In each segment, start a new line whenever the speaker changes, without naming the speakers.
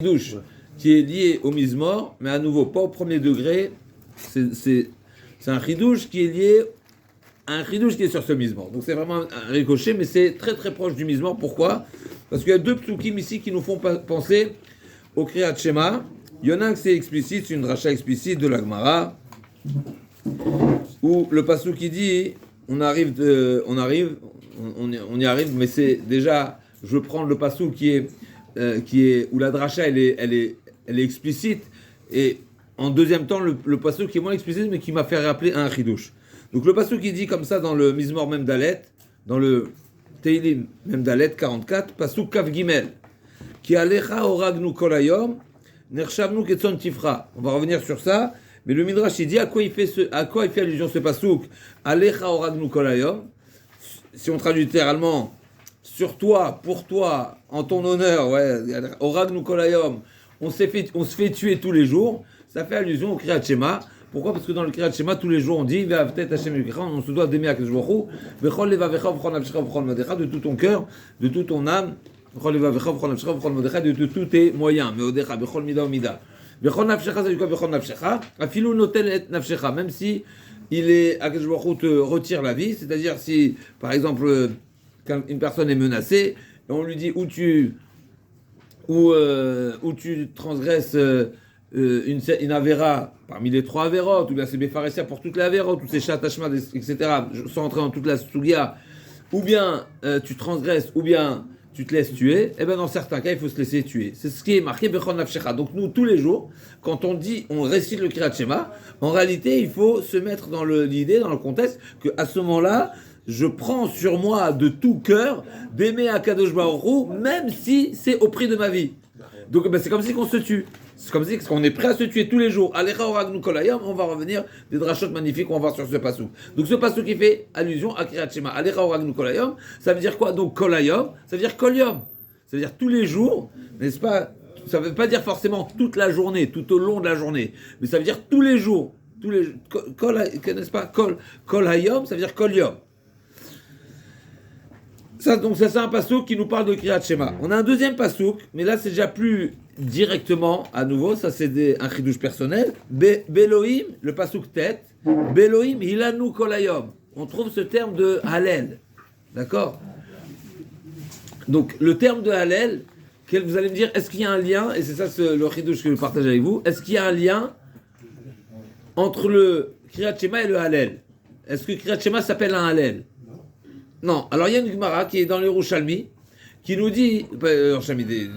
Douche qui est lié au Mizmor, mais à nouveau pas au premier degré. C'est un chidouche qui est lié à un chidouche qui est sur ce Mizmor. Donc c'est vraiment un ricochet, mais c'est très très proche du Mizmor. Pourquoi? Parce qu'il y a deux psukim ici qui nous font penser au Kriyat Shema. Il y en a un que c'est explicite, c'est une dracha explicite de la Gemara, où le pasuk qui dit on y arrive, mais c'est déjà, je veux prendre le pasuk qui est où la dracha elle est explicite, et en deuxième temps le pasuk qui est moins explicite mais qui m'a fait rappeler un chidouche. Donc le pasuk qui dit comme ça dans le Mizmor Mem Dalet, dans le Teilim Mem Dalet 44, pasuk Kav Gimel, qui alecha oragnu kol hayom nershavnu ketson tifra. On va revenir sur ça, mais le Midrash il dit à quoi il fait allusion ce pasuk alecha oragnu kol hayom. Si on traduit littéralement sur toi, pour toi, en ton honneur, ouais, oragnu kol hayom, on se fait tuer tous les jours. Ça fait allusion au Kriyat Shema. Pourquoi? Parce que dans le Kriyat Shema, tous les jours, on dit on se doit d'aimer Akadosh Baruch Hu, bechol levavecha v'chol nafshecha v'chol modecha, de tout ton cœur, de toute ton âme, bechol levavecha v'chol nafshecha v'chol modecha, de tous tes moyens, meodecha, bechol mida ou mida. Bechol nafshecha, ça veut dire quoi? Bechol nafshecha, afilu notel et nafshecha, même si Akadosh Baruch Hu te retire la vie, c'est-à-dire si, par exemple, quand une personne est menacée, et on lui dit où tu transgresses une avéra parmi les trois avérotes, ou bien c'est Befaresia pour toutes les avérotes, ou c'est Shatashma, etc., sans entrer dans toute la Sugia, ou bien tu transgresses, ou bien tu te laisses tuer, et bien dans certains cas, il faut se laisser tuer. C'est ce qui est marqué Bechol Nafshecha. Donc nous, tous les jours, quand on récite le Kriyat Shema, en réalité, il faut se mettre dans l'idée, dans le contexte, qu'à ce moment-là, je prends sur moi de tout cœur d'aimer Akadosh Baruch Hu, même si c'est au prix de ma vie. Donc c'est comme si qu'on se tue. C'est comme si qu'on est prêt à se tuer tous les jours. Alecha oragnu kol hayom, on va revenir des drachot magnifiques qu'on va voir sur ce pasuk. Donc ce pasuk qui fait allusion à Kriyat Shema. Alecha oragnu kol hayom, ça veut dire quoi? Donc kol hayom, ça veut dire kol yom. Ça veut dire tous les jours, n'est-ce pas? Ça veut pas dire forcément toute la journée, tout au long de la journée, mais ça veut dire tous les jours. N'est-ce pas? Kol hayom, ça veut dire kol yom. Donc ça c'est un pasuk qui nous parle de Kriyat Shema. On a un deuxième pasuk, mais là c'est déjà plus directement à nouveau, ça c'est un chidouche personnel. Beloim, le pasuk tête, Beloim hilanu kol hayom. On trouve ce terme de Hallel, d'accord? Donc le terme de Hallel, vous allez me dire, est-ce qu'il y a un lien, et c'est ça le chidouche que je partage avec vous, est-ce qu'il y a un lien entre le Kriyat Shema et le Hallel? Est-ce que Kriyat Shema s'appelle un Hallel? Non, alors il y a une Gemara qui est dans le Yerushalmi, qui nous dit,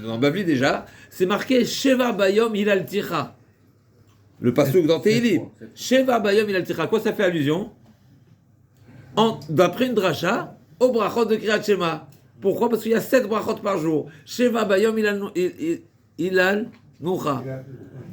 dans Bavli déjà, c'est marqué Sheva Bayom Hilal Ticha. Le pasuk dans Teilim. Sheva Bayom Hilal Ticha. À quoi ça fait allusion? D'après une dracha, au brachot de Kriyat Shema. Pourquoi? Parce qu'il y a 7 brachot par jour. Sheva Bayom Hilal Nucha.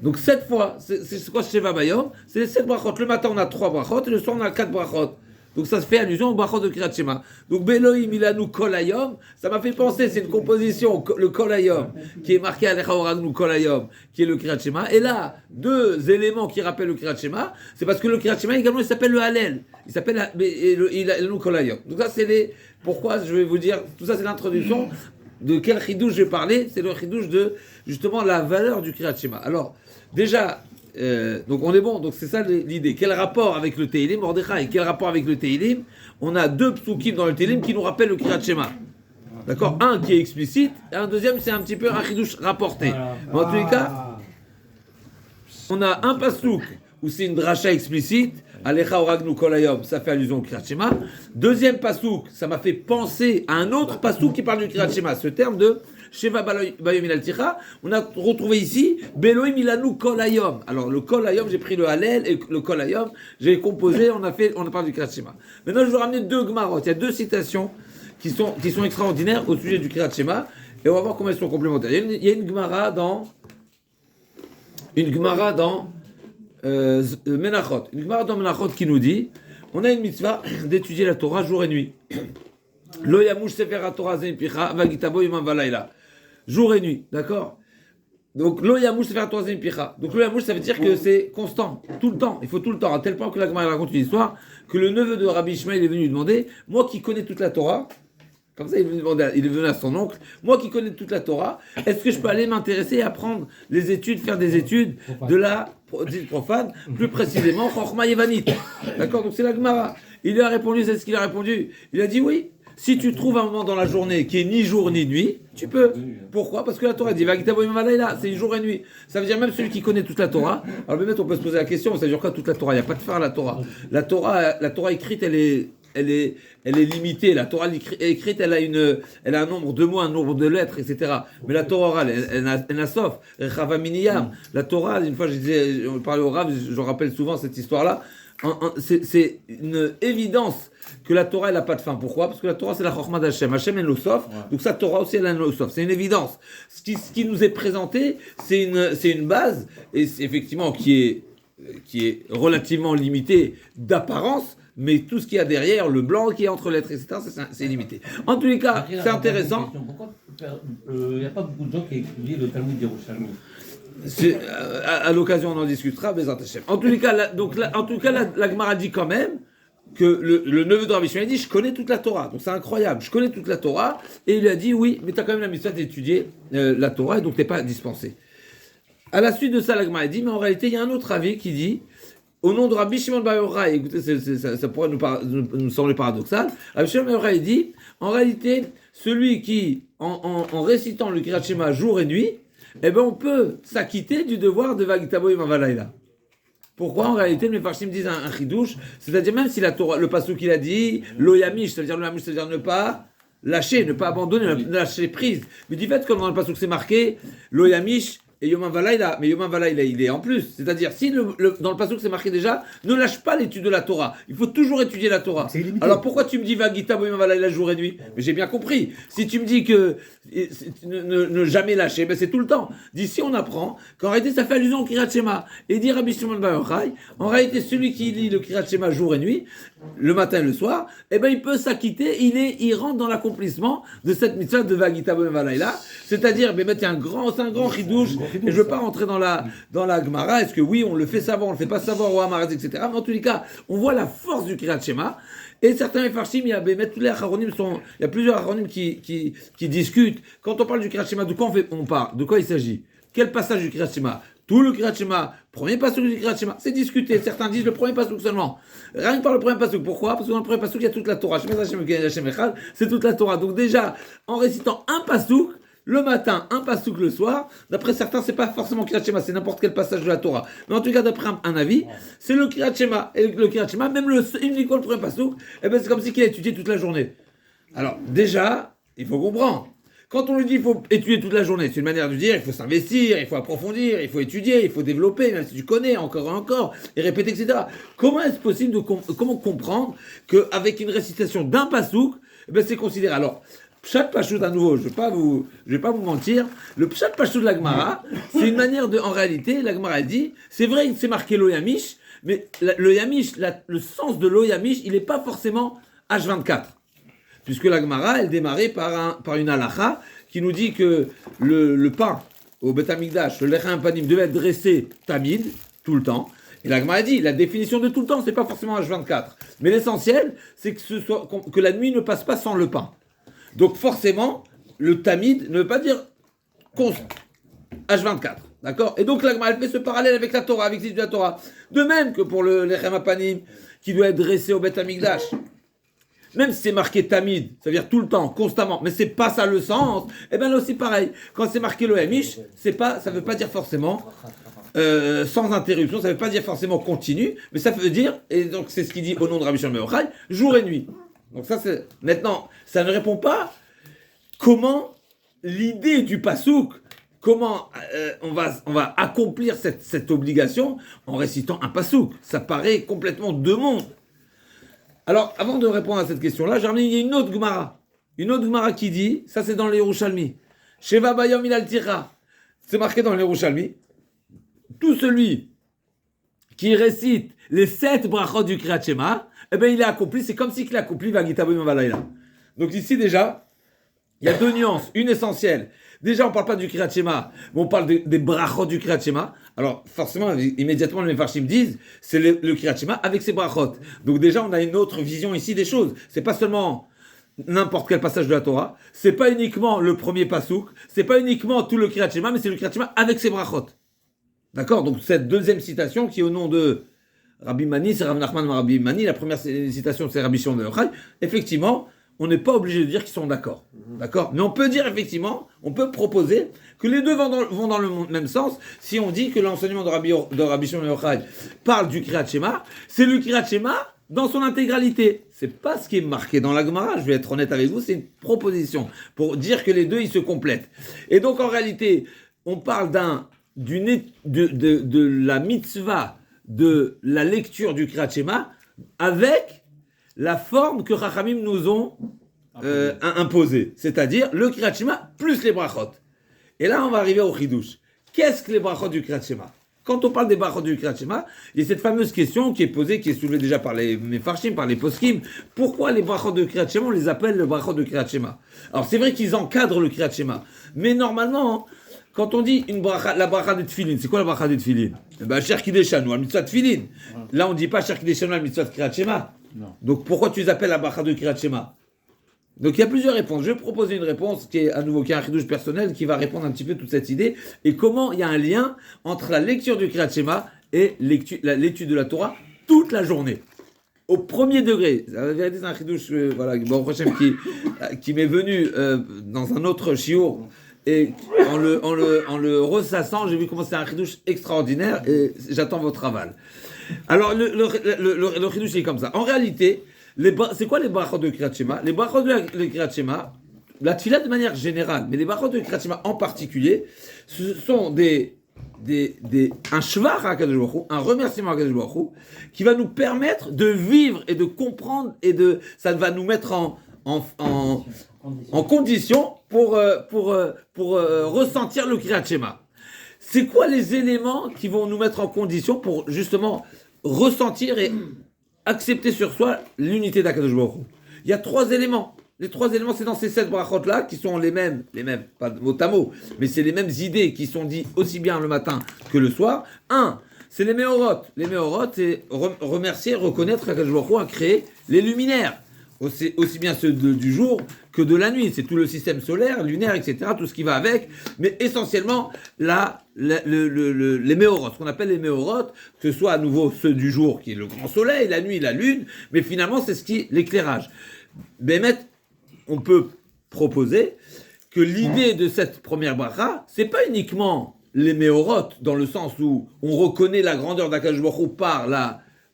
Donc 7 fois, c'est quoi Sheva Bayom? C'est les 7 brachot. Le matin on a 3 brachot, et le soir on a 4 brachot. Donc ça se fait allusion au brachot de Kriyat Shema. Donc Beloim Ilanu Kol Hayom, ça m'a fait penser, c'est une composition, le Kol Hayom, qui est marqué Alecha Oragnu Kol Hayom, qui est le Kriyat Shema. Et là, deux éléments qui rappellent le Kriyat Shema, c'est parce que le Kriyat Shema également il s'appelle le Hallel. Il s'appelle Ilanu Kol Hayom. Donc ça c'est pourquoi je vais vous dire, tout ça c'est l'introduction de quel chidouche je vais parler. C'est le chidouche de justement la valeur du Kriyat Shema. Alors déjà, donc on est bon, donc c'est ça l'idée. Quel rapport avec le Teilim, Mordechai? Quel rapport avec le Teilim? On a deux psukim dans le Teilim qui nous rappellent le Kriyat Shema. D'accord? Un qui est explicite, et un deuxième c'est un petit peu un chidouche rapporté. Mais en tous les cas, on a un pasuk où c'est une dracha explicite, Alecha oragnu kol hayom, ça fait allusion au Kriyat Shema. Deuxième pasuk, ça m'a fait penser à un autre pasuk qui parle du Kriyat Shema. Ce terme de Sheva Bayom Hilal Ticha, on a retrouvé ici Beloim Ilanu Kol Hayom. Alors le Kol Hayom, j'ai pris le Hallel et le Kol Hayom, j'ai composé, on a parlé du Kriyat Shema. Maintenant je vais ramener deux Gemarot. Il y a deux citations qui sont extraordinaires au sujet du Kriyat Shema, et on va voir comment elles sont complémentaires. Il y a une Gemara dans Menachot. Une Gemara dans Menachot qui nous dit, on a une mitzvah d'étudier la Torah jour et nuit. Lo yamush sefer haTorah ze mipicha vagitabo yomam valayla. Jour et nuit, d'accord? Donc lo yamush sefer haTorah ze mipicha. Donc lo yamush ça veut dire que c'est constant, tout le temps. Il faut tout le temps, à tel point que la Gemara raconte une histoire que le neveu de Rabbi Ishmael est venu lui demander, moi qui connais toute la Torah, Comme ça, il est venu à son oncle. Moi qui connais toute la Torah, est-ce que je peux aller m'intéresser et apprendre les études, faire des études de la profane, plus précisément, Chochma Yevanit. D'accord? Donc c'est la Gemara. Il lui a répondu, c'est ce qu'il a répondu. Il a dit oui. Si tu trouves un moment dans la journée qui est ni jour ni nuit, tu peux. Pourquoi? Parce que la Torah dit c'est jour et nuit. Ça veut dire même celui qui connaît toute la Torah. Alors peut-être on peut se poser la question, ça veut dire quoi toute la Torah? Il n'y a pas de faire à la Torah. La Torah écrite, elle est limitée. La Torah écrite, elle a un nombre de mots, un nombre de lettres, etc. Mais la Torah orale, elle n'a sauf. La Torah, une fois je parlais au Rav, je rappelle souvent cette histoire-là. C'est une évidence que la Torah elle n'a pas de fin. Pourquoi? Parce que la Torah c'est la Chochma d'Hachem. Hachem est l'Osof, donc sa Torah aussi elle est l'Osof. C'est une évidence. Ce qui nous est présenté, c'est une base, et c'est effectivement qui est relativement limitée d'apparence, mais tout ce qu'il y a derrière, le blanc qui est entre lettres, etc., c'est limité. En tous les cas, c'est intéressant.
Pourquoi il n'y a pas beaucoup de gens qui étudient le Talmud d'Yerushalmi?
À l'occasion, on en discutera, Bezrat Hashem. En tous les cas, la Gemara dit quand même que le neveu de Rabbi Shimon dit je connais toute la Torah, donc c'est incroyable, je connais toute la Torah, et il lui a dit oui, mais tu as quand même la mission d'étudier la Torah, et donc tu n'es pas dispensé. À la suite de ça, la Gemara dit, mais en réalité, il y a un autre avis qui dit, au nom de Rabbi Shimon bar Yochai, écoutez, ça pourrait nous sembler paradoxal, Rabbi Shimon bar Yochai dit, en réalité, celui qui, en récitant le Kriyat Shema jour et nuit, eh ben on peut s'acquitter du devoir de Vagitabo Yom Havalaïla. Pourquoi en réalité les Farshim disent un chidouche, c'est-à-dire même si la Torah, le pasuk qu'il a dit, l'oyamish, c'est-à-dire ne pas lâcher, ne pas abandonner, ne lâcher prise. Mais du fait comme dans le pasuk c'est marqué, l'oyamish et Yom Havalaïla, mais Yom Havalaïla il est en plus, c'est-à-dire si dans le pasuk c'est marqué déjà, ne lâche pas l'étude de la Torah, il faut toujours étudier la Torah. Alors pourquoi tu me dis Vagitabo Yom Havalaïla jour et nuit? Mais j'ai bien compris. Si tu me dis que ne jamais lâcher, ben c'est tout le temps. D'ici on apprend qu'en réalité ça fait allusion au Kriyat Shema. Et dit Rabbi Shimon bar Yochai, en réalité celui qui lit le Kriyat Shema jour et nuit, le matin et le soir, eh ben il peut s'acquitter, il rentre dans l'accomplissement de cette mitzvah de Vagitabo Yom Havalaïla, c'est-à-dire, ben c'est un grand chidouche, et je veux pas rentrer dans la Gemara, est-ce que oui on le fait savoir, on le fait pas savoir au Hamaraz, etc. Mais en tous les cas, on voit la force du Kriyat Shema. Et certains Mefarshim, il y a plusieurs Acharonim qui discutent. Quand on parle du Kriyat Shema, de quoi on parle? De quoi il s'agit? Quel passage du Kriyat Shema? Tout le Kriyat Shema, premier pasuk du Kriyat Shema, c'est discuté. Certains disent le premier pasuk seulement. Rien que par le premier pasuk. Pourquoi? Parce que dans le premier pasuk, il y a toute la Torah. C'est toute la Torah. Donc déjà, en récitant un pasuk, le matin, un pasuk le soir. D'après certains, c'est pas forcément Kriyat Shema, c'est n'importe quel passage de la Torah. Mais en tout cas, d'après un avis, c'est le Kriyat Shema. Et le Kriyat Shema, même uniquement le premier pasuk, eh ben c'est comme si qu'il a étudié toute la journée. Alors déjà, il faut comprendre. Quand on lui dit qu'il faut étudier toute la journée, c'est une manière de dire il faut s'investir, il faut approfondir, il faut étudier, il faut développer, même si tu connais encore et encore, et répéter, etc. Comment est-ce possible comment comprendre qu'avec une récitation d'un pasuk, eh ben c'est considéré. Alors, Pshat Pashut à nouveau, je vais pas vous mentir, le Pshat Pashut de la Gemara, c'est une manière en réalité, la Gemara dit, c'est vrai que c'est marqué l'Oyamish, mais le Yamish, le sens de l'Oyamish, il n'est pas forcément H24. Puisque la Gemara, elle démarrait par une halakha qui nous dit que le pain au Bet Hamikdash, le lechem panim, devait être dressé tamid, tout le temps. Et la Gemara dit, la définition de tout le temps, c'est pas forcément H24. Mais l'essentiel, c'est que la nuit ne passe pas sans le pain. Donc forcément, le tamid ne veut pas dire H24. D'accord? Et donc la Gemara, elle fait ce parallèle avec la Torah, avec la Torah. De même que pour le lechem panim, qui doit être dressé au Bet Hamikdash. Même si c'est marqué tamid, ça veut dire tout le temps, constamment, mais c'est pas ça le sens, et bien là aussi pareil, quand c'est marqué l'Ohemish, ça veut pas dire forcément sans interruption, ça veut pas dire forcément continu, mais ça veut dire, et donc c'est ce qu'il dit au nom de Rabbi Shimon bar Yochai, jour et nuit. Donc ça c'est, maintenant, ça ne répond pas comment l'idée du pasouk, comment on va accomplir cette obligation en récitant un pasouk. Ça paraît complètement deux mondes. Alors, avant de répondre à cette question-là, il y a une autre Gemara. Une autre Gemara qui dit, ça c'est dans les Yerushalmi. Sheva bayom ilal tira. C'est marqué dans les Yerushalmi. Tout celui qui récite les 7 brachot du Kriyat Shema, eh bien il est accompli, c'est comme si il a accompli Vagitabo Yom Havalaïla. Donc ici déjà, il y a deux nuances. Une essentielle. Déjà, on ne parle pas du Kriyat Shema, mais on parle des brachot du Kriyat Shema. Alors, forcément, immédiatement, les Mefarshim disent, c'est le Kriyat Shema avec ses brachot. Donc déjà, on a une autre vision ici des choses. C'est pas seulement n'importe quel passage de la Torah, c'est pas uniquement le premier pasouk, c'est pas uniquement tout le Kriyat Shema, mais c'est le Kriyat Shema avec ses brachot. D'accord? Donc cette deuxième citation qui est au nom de Rabbi Mani, c'est Rav Nachman Rabbi Mani, la première citation c'est Rabbi Shimon ben Yochai. Effectivement, on n'est pas obligé de dire qu'ils sont d'accord. D'accord? Mais on peut dire effectivement, on peut proposer que les deux vont dans le même sens. Si on dit que l'enseignement de Rabbi Shimon ben Yochai parle du Kriyat Shema, c'est le Kriyat Shema dans son intégralité. C'est pas ce qui est marqué dans la Gemara, je vais être honnête avec vous, c'est une proposition pour dire que les deux ils se complètent. Et donc en réalité, on parle de la mitzvah de la lecture du Kriyat Shema avec la forme que Chachamim nous ont imposée, c'est-à-dire le Kriyat Shema plus les brachot. Et là, on va arriver au Chidouche. Qu'est-ce que les brachot du Kriyat Shema? Quand on parle des brachot du Kriyat Shema, il y a cette fameuse question qui est posée, qui est soulevée déjà par les Mefarshim, par les Poskim. Pourquoi les brachot de Kriyat Shema, on les appelle le brachot de Kriyat Shema? Alors c'est vrai qu'ils encadrent le Kriyat Shema, mais normalement, quand on dit la bracha de Tfilin, c'est quoi la bracha de Tfilin? Eh ben, Cher Kideshanu, la mitzvah de Tfilin. Là, on ne dit pas Cher Kideshanu, la mitzvah de Kriyat Shema.
Non.
Donc, pourquoi tu les appelles la bracha de Kriyat Shema? Donc, il y a plusieurs réponses. Je vais proposer une réponse qui est à nouveau un chidouche personnel qui va répondre un petit peu à toute cette idée et comment il y a un lien entre la lecture du Kriyat Shema et l'étude de la Torah toute la journée. Au premier degré, la vérité c'est un chidouche bon, prochain qui m'est venu dans un autre shiur. Et en le ressassant, j'ai vu comment c'est un chidouche extraordinaire et j'attends votre aval. Alors, le chidouche est comme ça. En réalité, c'est quoi les brachot de Kriyat Shema? Les brachot de Kriyat Shema, la tefila de manière générale, mais les brachot de Kriyat Shema en particulier, ce sont un shvach à Akadosh Baruch Hu, un remerciement à Akadosh Baruch Hu, qui va nous permettre de vivre et de comprendre ça va nous mettre en condition pour ressentir le Kriyat Shema. C'est quoi les éléments qui vont nous mettre en condition pour justement ressentir et accepter sur soi l'unité d'Akadosh Baruch Hu? Il y a 3 éléments. Les 3 éléments, c'est dans ces 7 brachot-là qui sont les mêmes, pas mot à mot, mais c'est les mêmes idées qui sont dites aussi bien le matin que le soir. 1, c'est les méorot. Les méorot, c'est remercier, reconnaître qu'Akadosh Baruch Hu a créé les luminaires. Aussi bien ceux du jour que de la nuit. C'est tout le système solaire, lunaire, etc., tout ce qui va avec, mais essentiellement les méorotes, ce qu'on appelle les méorotes, que ce soit à nouveau ceux du jour, qui est le grand soleil, la nuit, la lune, mais finalement c'est l'éclairage. Bémet, on peut proposer que l'idée de cette première bracha, c'est pas uniquement les méorotes, dans le sens où on reconnaît la grandeur d'Akadosh Baruch Hu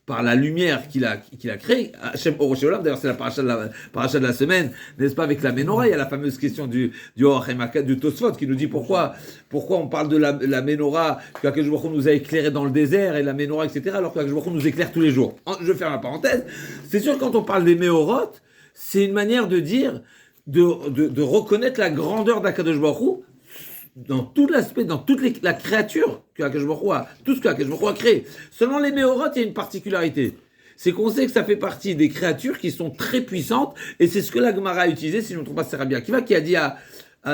par la lumière qu'il a créée. Hashem Orosh Olam, d'ailleurs c'est la paracha de la semaine, n'est-ce pas, avec la Ménorah. Il y a la fameuse question du Or HaMakat, du Tosfot, qui nous dit pourquoi on parle de la Ménorah, qu'Akadosh Baruch Hu nous a éclairé dans le désert, et la Ménorah, etc., alors qu'Akadosh Baruch Hu nous éclaire tous les jours. Je ferme la parenthèse. C'est sûr, quand on parle des Méorot, c'est une manière de dire, de reconnaître la grandeur d'Akadosh Baruch Hu dans tout l'aspect, dans toute la créature que Akadosh Baruch Hu a, tout ce qu'Akadosh Baruch Hu a créé. Seulement les méorot, il y a une particularité. C'est qu'on sait que ça fait partie des créatures qui sont très puissantes, et c'est ce que la Gemara a utilisé, si je ne me trompe pas, c'est Rabbi Akiva qui a dit à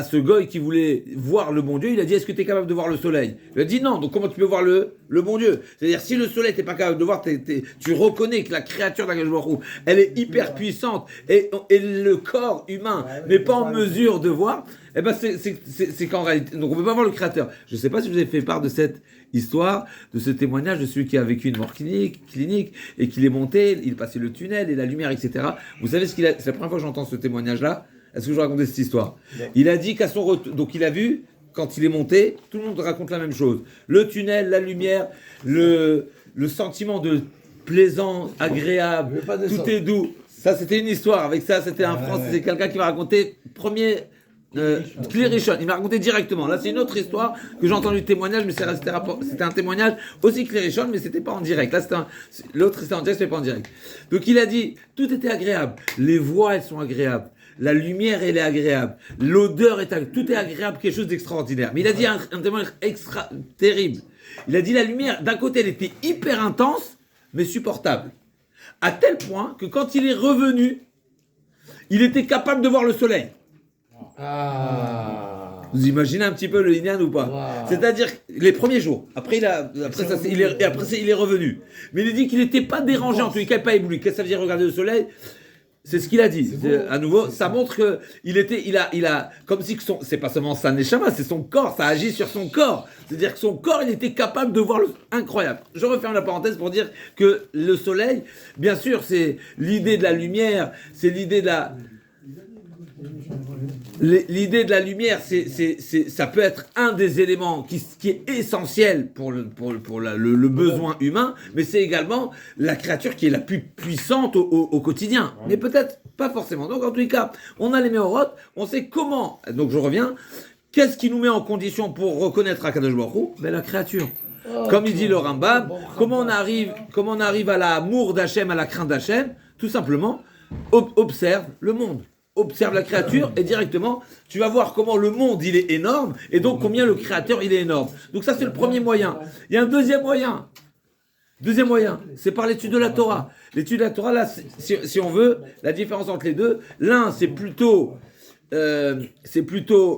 ce goy qui voulait voir le bon Dieu, il a dit: est-ce que tu es capable de voir le soleil? Il a dit non, donc comment tu peux voir le bon Dieu? C'est-à-dire, si le soleil tu n'es pas capable de voir, tu reconnais que la créature d'Akadosh Baruch Hu, elle est hyper puissante, et le corps humain n'est pas en mesure de voir, eh ben c'est qu'en réalité, donc on ne peut pas voir le créateur. Je ne sais pas si je vous ai fait part de cette histoire, de ce témoignage de celui qui a vécu une mort clinique, et qu'il est monté, il passait le tunnel et la lumière, etc. Vous savez c'est la première fois que j'entends ce témoignage-là. Est-ce que je racontais cette histoire? Il a dit qu'à son retour, donc il a vu, quand il est monté, tout le monde raconte la même chose. Le tunnel, la lumière, le sentiment de plaisant, agréable, tout est doux. Ça, c'était une histoire. Avec ça, c'était un français, c'est quelqu'un qui m'a raconté premier Klirichon. Il m'a raconté directement. Là, c'est une autre histoire que j'ai entendu témoignage, mais c'était un témoignage aussi Klirichon, mais c'était pas en direct. Là, l'autre c'était en direct, c'était pas en direct. Donc il a dit, tout était agréable. Les voix, elles sont agréables. La lumière, elle est agréable. L'odeur est agréable. Tout est agréable, quelque chose d'extraordinaire. Mais il a dit un témoignage terrible. Il a dit la lumière, d'un côté, elle était hyper intense, mais supportable. À tel point que quand il est revenu, il était capable de voir le soleil. Vous imaginez un petit peu le Inyan ou pas? C'est-à-dire les premiers jours. Après, il est revenu. Mais il a dit qu'il n'était pas dérangé, en tout cas pas ébloui. Qu'est-ce que ça veut dire regarder le soleil? C'est ce qu'il a dit. À nouveau, ça montre que il a, comme si que c'est pas seulement sa neshama, c'est son corps, ça agit sur son corps. C'est-à-dire que son corps, il était capable de voir incroyable. Je referme la parenthèse pour dire que le soleil, bien sûr, c'est l'idée de la lumière, c'est l'idée de la, l'idée de la lumière, ça peut être un des éléments qui est essentiel pour le besoin humain, mais c'est également la créature qui est la plus puissante au quotidien. Mais peut-être pas forcément. Donc en tous les cas, on a les méorotes, on sait comment. Donc je reviens. Qu'est-ce qui nous met en condition pour reconnaître Akadosh Baruch Hu? Ben, la créature. Comme il dit le Rambam, comment on arrive à l'amour d'Hachem, à la crainte d'Hachem? Tout simplement, observe le monde. Observe la créature et directement, tu vas voir comment le monde, il est énorme et donc combien le créateur, il est énorme. Donc ça, c'est le premier moyen. Il y a un deuxième moyen. Deuxième moyen, c'est par l'étude de la Torah. L'étude de la Torah, là, si on veut, la différence entre les deux, l'un, c'est plutôt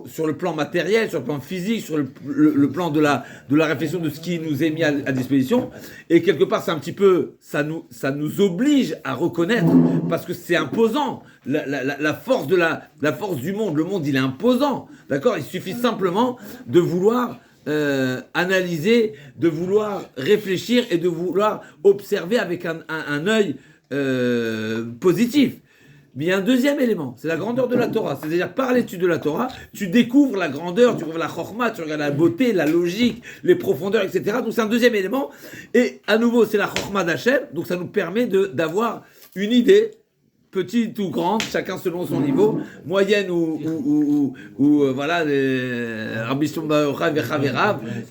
sur le plan matériel, sur le plan physique, sur le plan de la réflexion de ce qui nous est mis à disposition. Et quelque part, c'est un petit peu, ça nous oblige à reconnaître, parce que c'est imposant, la force la force du monde. Le monde, il est imposant, d'accord? Il suffit simplement de vouloir analyser, de vouloir réfléchir et de vouloir observer avec un œil positif. Mais il y a un deuxième élément, c'est la grandeur de la Torah. C'est-à-dire, par l'étude de la Torah, tu découvres la grandeur, tu découvres la chorma, tu regardes la beauté, la logique, les profondeurs, etc. Donc c'est un deuxième élément. Et à nouveau, c'est la chorma d'Hachem. Donc ça nous permet d'avoir une idée, petite ou grande, chacun selon son niveau, moyenne ou voilà, ambition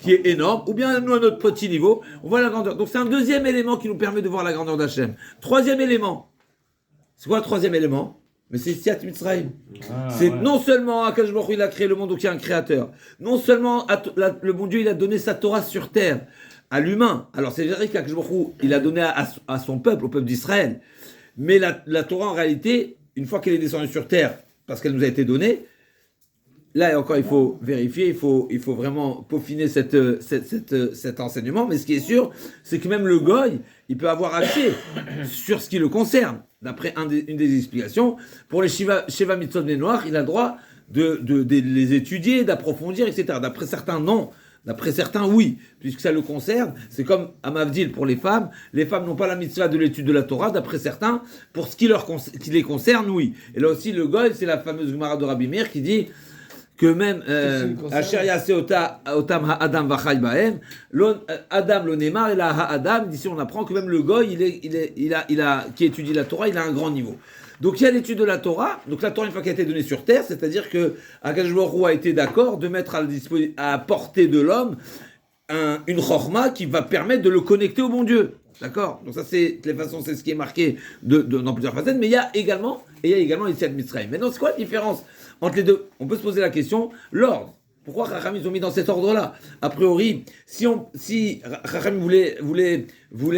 qui est énorme, ou bien nous à notre petit niveau, on voit la grandeur. Donc c'est un deuxième élément qui nous permet de voir la grandeur d'Hachem. Troisième élément. C'est quoi le troisième élément? Mais c'est Yetziat Mitzrayim. C'est non seulement Akadosh Baruch Hu, il a créé le monde, donc il y a un créateur. Non seulement le bon Dieu, il a donné sa Torah sur terre à l'humain. Alors c'est vrai qu'Akadosh Baruch Hu, il a donné à son peuple, au peuple d'Israël. Mais la Torah, en réalité, une fois qu'elle est descendue sur terre, parce qu'elle nous a été donnée, là encore, il faut vérifier, il faut vraiment peaufiner cet enseignement. Mais ce qui est sûr, c'est que même le goy, il peut avoir accès sur ce qui le concerne. D'après une des explications, pour les Sheva Mitzvot des Noirs, il a le droit de les étudier, d'approfondir, etc. D'après certains, non. D'après certains, oui, puisque ça le concerne. C'est comme à Mavdil pour les femmes. Les femmes n'ont pas la mitzvah de l'étude de la Torah. D'après certains, pour ce qui les concerne, oui. Et là aussi, le goy, c'est la fameuse Gemara de Rabbi Meir qui dit que même Asher Yaseh Otam Ha'adam Vachai Bahem, Adam lo Neymar et la Ha'adam, d'ici on apprend que même le goy, qui étudie la Torah, il a un grand niveau. Donc il y a l'étude de la Torah. Donc la Torah, une fois qu'elle a été donnée sur terre, c'est-à-dire que Akadosh Baruch Hu a été d'accord de mettre à portée de l'homme une chorma qui va permettre de le connecter au bon Dieu. D'accord? Donc ça, c'est de toute façon, c'est ce qui est marqué dans plusieurs facettes. Mais il y a également Yetziat Mitzrayim. Maintenant, c'est quoi la différence entre les deux? On peut se poser la question, l'ordre. Pourquoi Chacham ils ont mis dans cet ordre-là? A priori, si Chacham voulait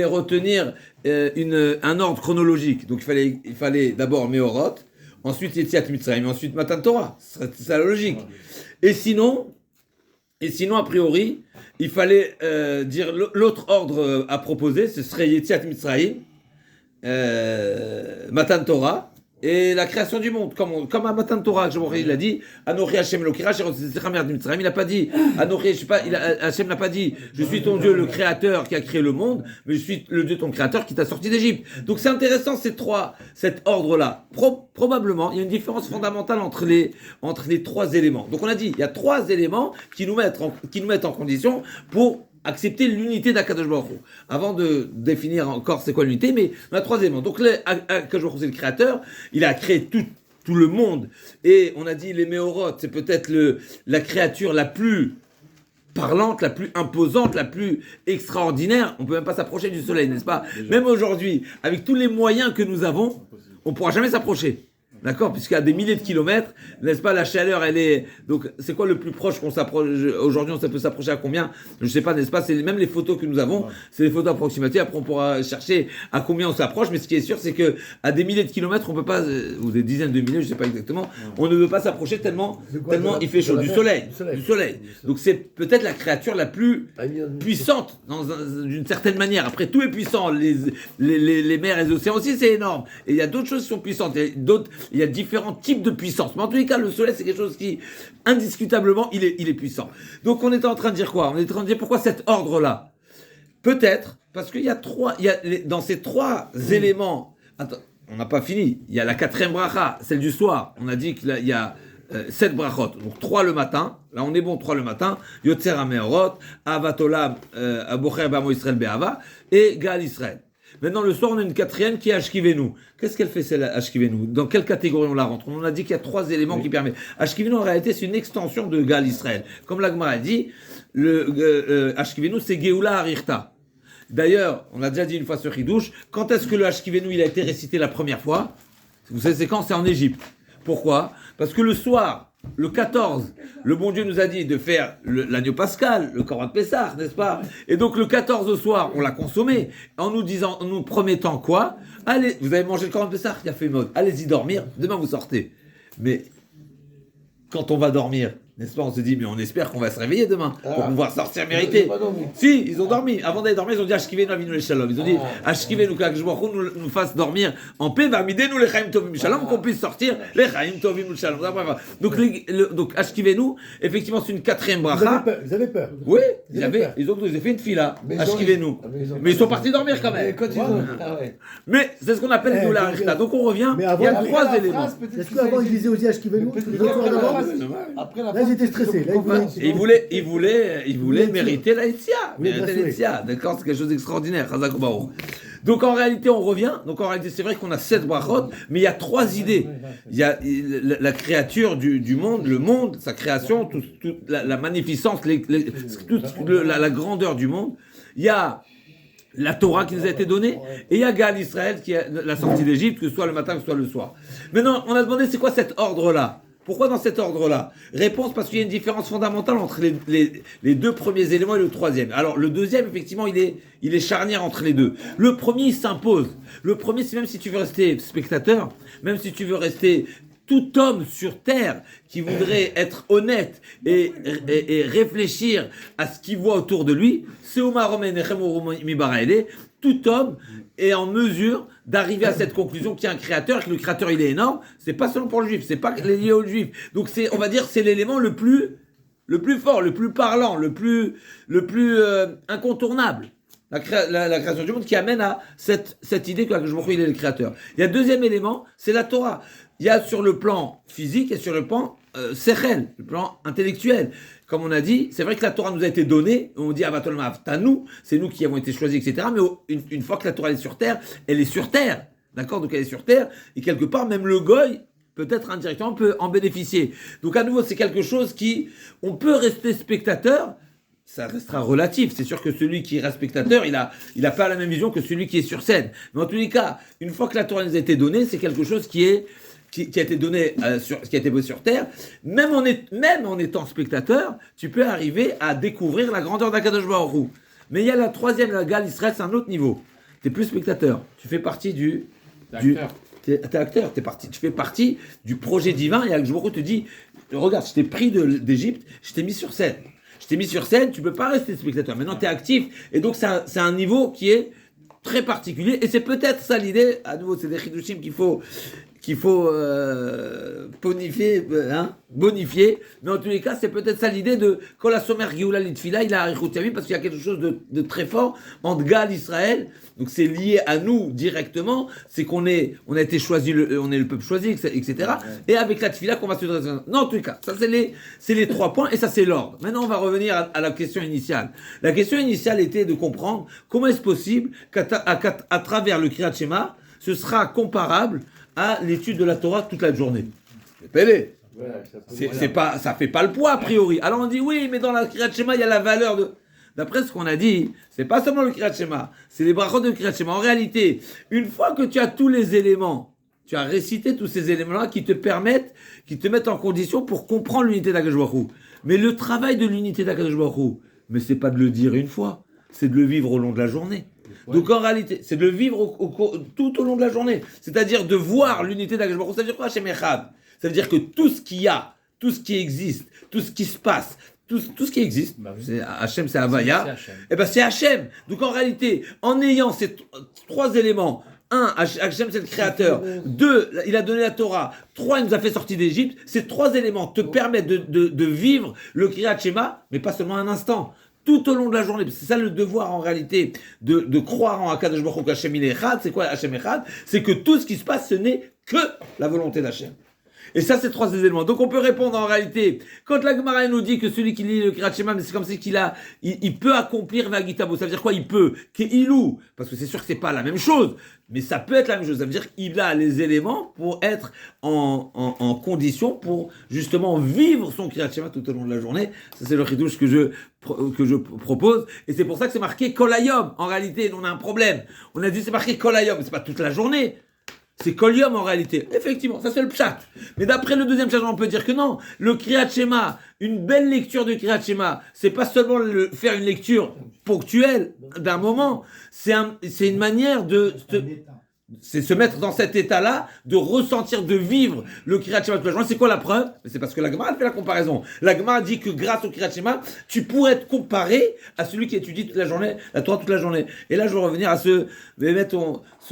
retenir un ordre chronologique, donc il fallait d'abord Meorot, ensuite Yetziat Mitzrayim, ensuite Matan Torah. C'est ça la logique. Et sinon, a priori, il fallait dire l'autre ordre à proposer, ce serait Yetziat Mitzrayim, Matan Torah, et la création du monde, comme à Matan Torah, il a dit, Anochi Hashem Elokira, il n'a pas dit, Hashem n'a pas dit, je suis ton Dieu, le créateur qui a créé le monde, mais je suis le Dieu ton créateur qui t'a sorti d'Égypte. Donc c'est intéressant cet ordre-là. Probablement, il y a une différence fondamentale entre les trois éléments. Donc on a dit, il y a trois éléments qui nous mettent en condition pour accepter l'unité d'Akadosh Baruch Hu. Avant de définir encore c'est quoi l'unité, mais on a trois éléments. Donc Akadosh Baruch Hu, c'est le créateur, il a créé tout le monde, et on a dit les Méorotes, c'est peut-être la créature la plus parlante, la plus imposante, la plus extraordinaire. On peut même pas s'approcher du soleil, n'est-ce pas? Déjà. Même aujourd'hui, avec tous les moyens que nous avons, on pourra jamais s'approcher. D'accord, puisqu'à des milliers de kilomètres, n'est-ce pas, la chaleur, elle est... Donc, c'est quoi le plus proche qu'on s'approche? Aujourd'hui, on peut s'approcher à combien? Je sais pas, n'est-ce pas? C'est même les photos que nous avons, c'est les photos approximatives. Après, on pourra chercher à combien on s'approche, mais ce qui est sûr, c'est que à des milliers de kilomètres, on peut pas, ou des dizaines de milliers, je sais pas exactement, on ne veut pas s'approcher tellement il fait chaud. Du soleil. Donc, c'est peut-être la créature la plus puissante, d'une certaine manière. Après, tout est puissant. Les mers et les océans aussi, c'est énorme. Et il y a d'autres choses qui sont puissantes. Il y a différents types de puissance. Mais en tous les cas, le soleil, c'est quelque chose qui, indiscutablement, il est puissant. Donc, on est en train de dire quoi? On est en train de dire pourquoi cet ordre-là? Peut-être, parce qu'il y a dans ces trois éléments, attends, on n'a pas fini. Il y a la quatrième bracha, celle du soir. On a dit qu'il y a 7 brachot. Donc 3 le matin. Là, on est bon, 3 le matin. Yotzer HaMeorot, Ahavat Olam, Bocher B'Amo Israël Be'ava, et Gal Israël. Maintenant, le soir, on a une quatrième qui est Ashkivenu. Qu'est-ce qu'elle fait, celle Ashkivenu? Dans quelle catégorie on la rentre? On a dit qu'il y a 3 éléments qui permettent. Ashkivenu, en réalité, c'est une extension de Gal Israël. Comme l'Agmara a dit, Ashkivenu, c'est Geoula Arirta. D'ailleurs, on a déjà dit une fois sur Hidouche, quand est-ce que le Ashkivenu, il a été récité la première fois? Vous savez, c'est quand? C'est en Égypte. Pourquoi? Parce que le soir, le 14, le bon Dieu nous a dit de faire l'agneau pascal, le Korban Pessah, n'est-ce pas? Et donc le 14 au soir, on l'a consommé, en nous promettant quoi? Allez, vous avez mangé le Korban Pessah, il a fait mode, allez-y dormir, demain vous sortez. Mais quand on va dormir, n'est-ce pas, on se dit, mais on espère qu'on va se réveiller demain pour pouvoir sortir mérité. Si, ils ont dormi. Avant d'aller dormir, ils ont dit Ashkivenu Avinu Shalom. Ils ont dit Ashkivenu qu'Akadosh Baruch Hu nous fasse dormir en paix, Vamidenu les Chaim Tovim Shalom, qu'on puisse sortir les Chaim Tovim Shalom. Donc Ashkivenu, effectivement, c'est une quatrième bracha.
Vous avez peur.
Oui, ils ont fait une fila. Ashkivenu. Mais ils sont partis dormir quand même. Mais c'est ce qu'on appelle une doula Arichta. Donc on revient, il y a 3 éléments.
Est-ce qu'avant ils disaient aussi Ashkivenu? Là, ils étaient stressés.
Il voulait mériter la Etzia. D'accord, c'est quelque chose d'extraordinaire. Chazak Baruch. Donc en réalité, on revient. Donc en réalité, c'est vrai qu'on a 7 brachot, mais il y a 3 idées. Il y a la créature du monde, le monde, sa création, toute la magnificence, la grandeur du monde. Il y a la Torah qui nous a été donnée, et il y a Gal Israël qui est la sortie d'Égypte, que ce soit le matin, que ce soit le soir. Maintenant, on a demandé c'est quoi cet ordre-là? Pourquoi dans cet ordre-là? Réponse, parce qu'il y a une différence fondamentale entre les 2 premiers éléments et le 3e. Alors, le 2e, effectivement, il est charnière entre les 2. Le premier, il s'impose. Le premier, c'est même si tu veux rester spectateur, même si tu veux rester tout homme sur terre qui voudrait être honnête et réfléchir à ce qu'il voit autour de lui, c'est tout homme est en mesure d'arriver à cette conclusion qu'il y a un créateur et que le créateur il est énorme. C'est pas seulement pour le juif, c'est pas lié au juif. Donc on va dire, c'est l'élément le plus fort, le plus parlant, le plus incontournable. La création du monde qui amène à cette idée que je il est le créateur. Il y a 2e élément, c'est la Torah. Il y a sur le plan physique et sur le plan sechel, le plan intellectuel. Comme on a dit, c'est vrai que la Torah nous a été donnée, on dit Avatol Ma'avtanu, c'est nous qui avons été choisis, etc. Mais une fois que la Torah est sur terre, elle est sur terre. D'accord? Donc elle est sur terre, et quelque part, même le goy, peut-être indirectement, peut en bénéficier. Donc à nouveau, c'est quelque chose on peut rester spectateur, ça restera relatif. C'est sûr que celui qui reste spectateur, il a pas la même vision que celui qui est sur scène. Mais en tous les cas, une fois que la Torah nous a été donnée, c'est quelque chose qui a été donné qui a été posé sur terre, même en étant spectateur, tu peux arriver à découvrir la grandeur d'Akadosh Baruch Hu. Mais il y a la 3e, la Gal Israël, c'est un autre niveau. Tu n'es plus spectateur, tu fais partie t'es acteur, tu fais partie du projet divin, et Akadosh Baruch Hu te dit, regarde, je t'ai pris d'Égypte, je t'ai mis sur scène. Tu peux pas rester spectateur. Maintenant, tu es actif, et donc c'est un niveau qui est très particulier, et c'est peut-être ça l'idée, à nouveau, c'est des chidushim qu'il faut bonifier, mais en tous les cas, c'est peut-être ça l'idée de Kol HaSomer Geoula Litfila, il a Arichut Yamim, parce qu'il y a quelque chose de très fort entre Gal Israël, donc c'est lié à nous directement, c'est on a été choisi, on est le peuple choisi, etc. Et avec la Tfila qu'on va se dresser. Non, en tous les cas, ça c'est les 3 points, et ça c'est l'ordre. Maintenant, on va revenir à la question initiale. La question initiale était de comprendre comment est-ce possible qu'à travers le Kriyat Shema, ce sera comparable à l'étude de la Torah toute la journée. C'est pédé. Ça fait pas le poids a priori. Alors on dit oui, mais dans la Kriyat Shema, il y a la valeur de... D'après ce qu'on a dit, c'est pas seulement le Kriyat Shema, c'est les brachot de Kriyat Shema. En réalité, une fois que tu as tous les éléments Tu as récité tous ces éléments-là qui te mettent en condition pour comprendre l'unité d'Akadosh Baruch Hu. Mais le travail de l'unité d'Akadosh Baruch Hu, mais c'est pas de le dire une fois, c'est de le vivre au long de la journée. Donc en réalité, c'est de le vivre tout au long de la journée. C'est-à-dire de voir l'unité d'Akadosh Baruch Hu. Ça veut dire quoi, Hashem Echad? Ça veut dire que tout ce qu'il y a, tout ce qui existe, tout ce qui se passe, tout ce qui existe, c'est Hachem, c'est Havaya, et ben c'est Hachem. Donc en réalité, en ayant ces trois éléments, un, Hachem c'est le créateur, deux, il a donné la Torah, trois, il nous a fait sortir d'Égypte, ces trois éléments te permettent de vivre le Kriyat Shema, mais pas seulement un instant. Tout au long de la journée, c'est ça le devoir en réalité, de croire en Akadosh Baruch Hu qu'Hachem il est Echad. C'est quoi Hachem Echad? C'est que tout ce qui se passe, ce n'est que la volonté d'Hachem. Et ça, c'est trois éléments. Donc, on peut répondre en réalité, quand la Gemara nous dit que celui qui lit le Kriyat Shema, mais c'est comme si il peut accomplir Vagitabo. Ça veut dire quoi? Il peut. Keilou. Parce que c'est sûr que c'est pas la même chose. Mais ça peut être la même chose. Ça veut dire qu'il a les éléments pour être en condition pour justement vivre son Kriyat Shema tout au long de la journée. Ça, c'est le chidouche que je propose. Et c'est pour ça que c'est marqué Kolayom. En réalité, on a un problème. On a dit c'est marqué Kolayom, mais c'est pas toute la journée. C'est Kolium en réalité. Effectivement, ça c'est le pshat. Mais d'après le deuxième pshat, on peut dire que non. Le Kriyat Shema, une belle lecture de Kriyat Shema, c'est pas seulement faire une lecture ponctuelle d'un moment. C'est une manière c'est se mettre dans cet état-là, de ressentir, de vivre le Kriyat Shema toute la journée. C'est quoi la preuve? C'est parce que la Gemara fait la comparaison. La Gemara dit que grâce au Kriyat Shema, tu pourrais être comparé à celui qui étudie toute la journée, la Torah toute la journée. Et là, je vais revenir à ceux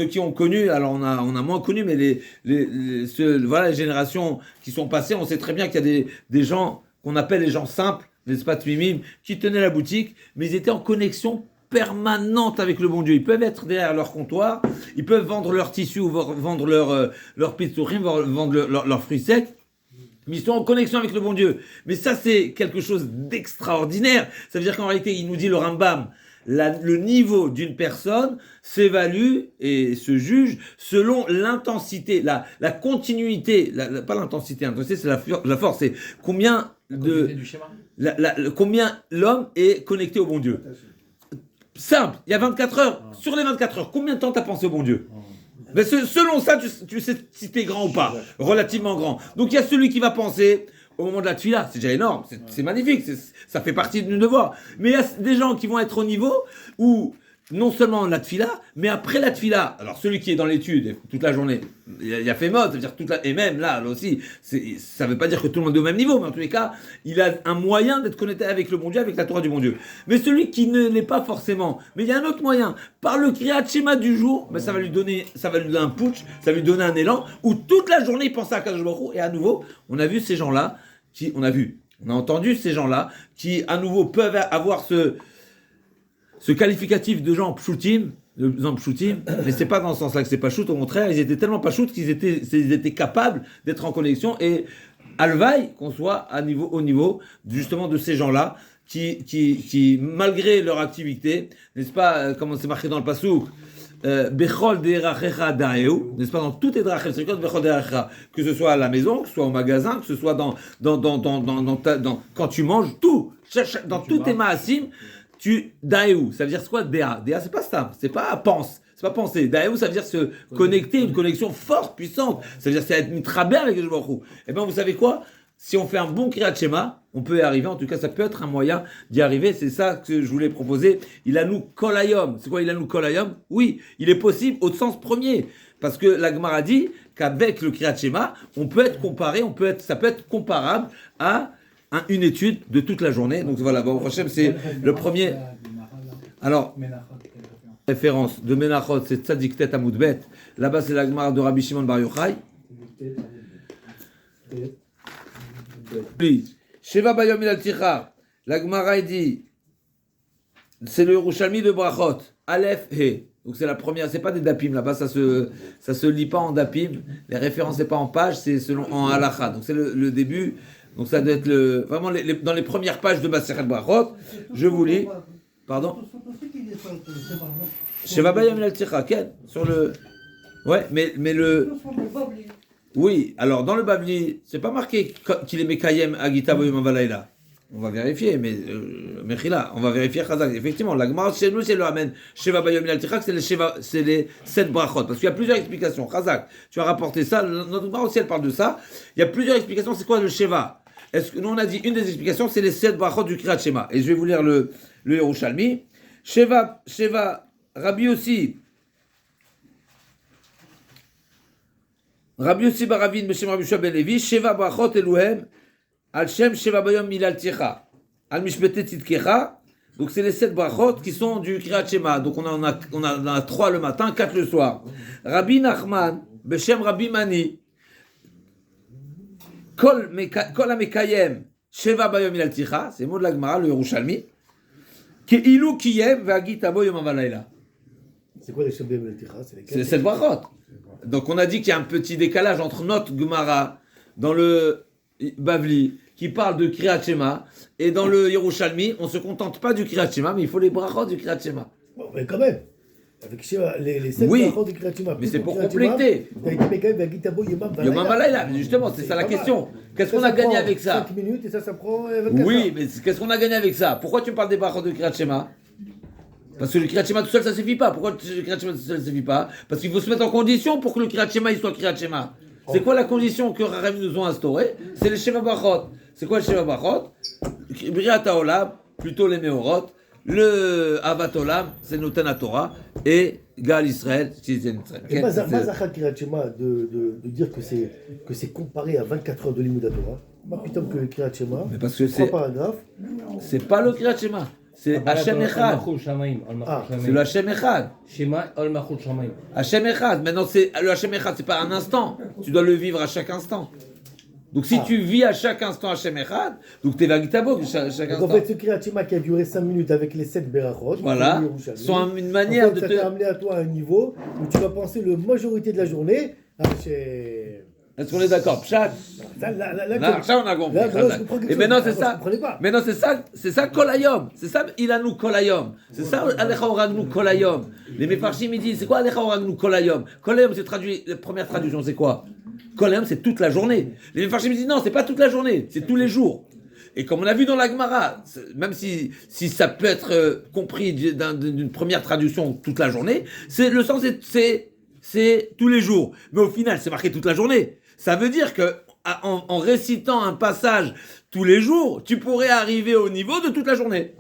qui ont connu, alors on a moins connu, mais les générations qui sont passées, on sait très bien qu'il y a des gens qu'on appelle les gens simples, les spatimim, qui tenaient la boutique, mais ils étaient en connexion permanente avec le bon Dieu. Ils peuvent être derrière leur comptoir, ils peuvent vendre leurs tissus ou vendre leur pizourim, vendre leurs fruits secs, mais ils sont en connexion avec le bon Dieu. Mais ça, c'est quelque chose d'extraordinaire. Ça veut dire qu'en réalité, il nous dit le Rambam, le niveau d'une personne s'évalue et se juge selon l'intensité, la continuité, pas l'intensité, c'est la force, c'est combien combien l'homme est connecté au bon Dieu. Simple, il y a 24 heures. Sur les 24 heures, combien de temps t'as pensé au bon Dieu? Mais selon ça, tu sais si t'es grand ou pas, relativement grand. Donc il y a celui qui va penser au moment de la tefila, c'est déjà énorme, c'est magnifique, ça fait partie du devoir. Mais il y a des gens qui vont être au niveau où non seulement la tefila, mais après la tefila, alors celui qui est dans l'étude toute la journée, il a fait mode, ça veut dire et même là aussi, ça veut pas dire que tout le monde est au même niveau, mais en tous les cas, il a un moyen d'être connecté avec le bon Dieu, avec la Torah du bon Dieu. Mais celui qui ne l'est pas forcément, mais il y a un autre moyen, par le Kriyat Shema du jour, ben ça va lui donner un putsch, ça va lui donner un élan, où toute la journée il pense à Akadosh Baruch Hu, et à nouveau, on a vu ces gens-là, on a entendu ces gens-là, qui à nouveau peuvent avoir ce qualificatif de gens pshutim, mais c'est pas dans ce sens-là que c'est pas shoot, au contraire, ils étaient tellement pas shoot qu'ils étaient capables d'être en connexion, et alvaï qu'on soit au niveau justement de ces gens-là qui malgré leur activité, n'est-ce pas, comme c'est marqué dans le pasouk, Bechol derachecha daeu, n'est-ce pas, dans toutes les drachim, c'est quoi Bechol derachecha, que ce soit à la maison, que ce soit au magasin, que ce soit quand tu manges, dans tous tes maasim, daeu, ça veut dire quoi? Dea, c'est pas ça, c'est pas pense, c'est pas penser. Daeu, ça veut dire se connecter, une connexion forte, puissante. Ça veut dire c'est être mitraber avec le Baruch Hu. Eh bien, vous savez quoi? Si on fait un bon Kriyat Shema, on peut y arriver. En tout cas, ça peut être un moyen d'y arriver. C'est ça que je voulais proposer. Il a nous kolayom. C'est quoi il a nous kolayom? Oui, il est possible au sens premier. Parce que la Gemara dit qu'avec le Kriyat Shema, on peut être comparé, ça peut être comparable à une étude de toute la journée. Donc voilà, bon, prochain, c'est le premier. Alors, référence de Menachot, c'est Tzadik Tet Amoudbet. Là-bas, c'est la Gemara de Rabbi Shimon Bar Yochai. Sheva Bayom Ilal Ticha. La Gemara dit, c'est le Yerushalmi de Brachot. Aleph He. Donc c'est la première, c'est pas des dapim là-bas, ça se lit pas en dapim. Les références c'est pas en page, c'est en halakha. Donc c'est le début. Donc ça doit être vraiment dans les premières pages de Masechet Brachot. Je vous lis. Pardon. Sheva Bayom Ilal Ticha, Ken, sur le. Ouais, mais le. Oui, alors dans le Bavli, c'est pas marqué qu'il est Mekayem Agita Boyom Avalayla. On va vérifier, mais Mechila, on va vérifier Chazak. Effectivement, la Gemara chez nous, c'est le Amen. Sheva Bayom Ilal Tichak, c'est les 7 brachot. Parce qu'il y a plusieurs explications. Chazak, tu as rapporté ça. Notre Gemara aussi, elle parle de ça. Il y a plusieurs explications. C'est quoi le Sheva? Est-ce que nous, on a dit une des explications, c'est les 7 brachot du Kriyat Shema. Et je vais vous lire le Yerushalmi. Sheva, Rabbi aussi. Rabbi Yossi Baravin, Beshem Rabbi Shua Ben Levi, Sheva brachot Eluhem. Al-Shem Sheva Bayom Milal Ticha, Al-Mishpete Tzidkecha. Donc c'est les 7 brachot qui sont du Kriyat Shema. Donc on en a 3 le matin, 4 le soir. Rabbi Nachman, Beshem Rabbi Mani, Kol HaMekayem Sheva Bayom Milal Ticha, c'est le mot de la Gemara, le Yerushalmi. Ke'ilu Kiyem Ve'agit Abo Yom Avalayla.
C'est quoi les Shem Bayom Milal Ticha?
C'est les 7 brachot. Donc on a dit qu'il y a un petit décalage entre notre Gemara dans le Bavli qui parle de Kriyat Shema et dans le Yerushalmi, on se contente pas du Kriyat Shema, mais il faut les brachot du Kriyat Shema.
Bon, mais quand même, avec les 7
Oui,
brachot du Kriyat Shema.
mais c'est pour compléter. Yomam Valayla, justement, c'est ça la question. Qu'est-ce qu'on a gagné avec ça?
5 minutes et ça prend 24 heures.
Oui, mais qu'est-ce qu'on a gagné avec ça? Pourquoi tu me parles des brachot de Kriyat Shema? Parce que le Kriyat Shema tout seul, ça suffit pas. Pourquoi le Kriyat Shema tout seul, ça suffit pas? Parce qu'il faut se mettre en condition pour que le Kriyat Shema il soit Kriyat Shema. C'est quoi la condition que Rachamim nous ont instaurée? C'est les Sheva Brachot. C'est quoi le Sheva Brachot? Briat Haolam, plutôt les Meorot. Le Avat Olam, c'est Noten Torah. Et Gal Israël, c'est Israël.
Et Mazachal Kriyat Shema de dire que c'est comparé à 24 heures de Limud Torah. Pas plutôt que le Kriyat Shema.
Mais parce que
3 paragraphes.
c'est pas le Kriyat Shema. C'est Hashem Echad. C'est le Hashem Echad.
Shema Ol Machul Shamaim.
Hashem Echad. Maintenant, c'est le Hashem Echad, c'est pas un instant. Tu dois le vivre à chaque instant. Donc si tu vis à chaque instant Hashem Echad, donc t'es Vagitabo chaque instant.
Donc en fait, ce Kriyat Shema qui a duré 5 minutes avec les 7 Berachot,
voilà, sont une manière
en fait,
de
ça t'a amené à toi à un niveau où tu vas penser la majorité de la journée à
Est-ce qu'on est d'accord? Pshat. Là, ça on a compris. Et maintenant c'est ça. Maintenant c'est ça Kolayom. C'est ça Ilanu Kolayom. C'est ça Alecha Oragnu Kolayom. Les Mefarshim ils disent c'est quoi Alecha Oragnu Kolayom? Kolayom c'est traduit, la première traduction c'est quoi? Kolayom c'est toute la journée. Les Mefarshim disent non, c'est pas toute la journée, c'est tous les jours. Et comme on a vu dans la Gemara, même si ça peut être compris d'une première traduction toute la journée, le sens c'est tous les jours. Mais au final c'est marqué toute la journée. Ça veut dire que en récitant un passage tous les jours, tu pourrais arriver au niveau de toute la journée.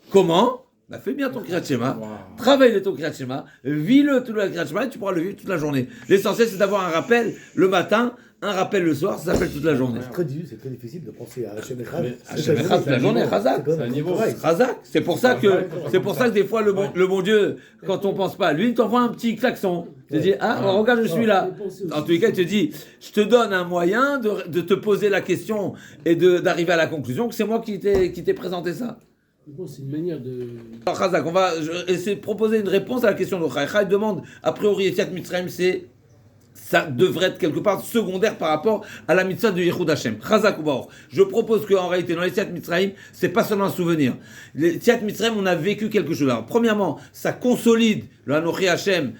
Comment? Bah, fais bien ton Kriyat Shema, travaille ton Kriyat Shema, vis-le tout le Kriyat Shema et tu pourras le vivre toute la journée. L'essentiel c'est d'avoir un rappel le matin, un rappel le soir, ça s'appelle toute la journée.
C'est très difficile de penser à Hashem Echad.
Hashem Echad toute la journée, Chazak.
C'est un niveau.
Chazak. C'est pour ça que des fois le bon Dieu, quand on pense pas à lui, il t'envoie un petit klaxon. Il te dit regarde, je suis là. En tous les cas, il te dit je te donne un moyen de te poser la question et d'arriver à la conclusion que c'est moi qui t'ai présenté ça.
Bon, c'est une manière de.
Alors, Chazak, on va essayer de proposer une réponse à la question de Chai. Il demande a priori Yetziat Mitzrayim, ça devrait être quelque part secondaire par rapport à la mitzvah de Yechud Hashem. Chazak ou Baruch. Je propose qu'en réalité, dans les Yetziat Mitzrayim, c'est pas seulement un souvenir. Les Yetziat Mitzrayim, on a vécu quelque chose. Alors, premièrement, ça consolide le Anochi Hashem,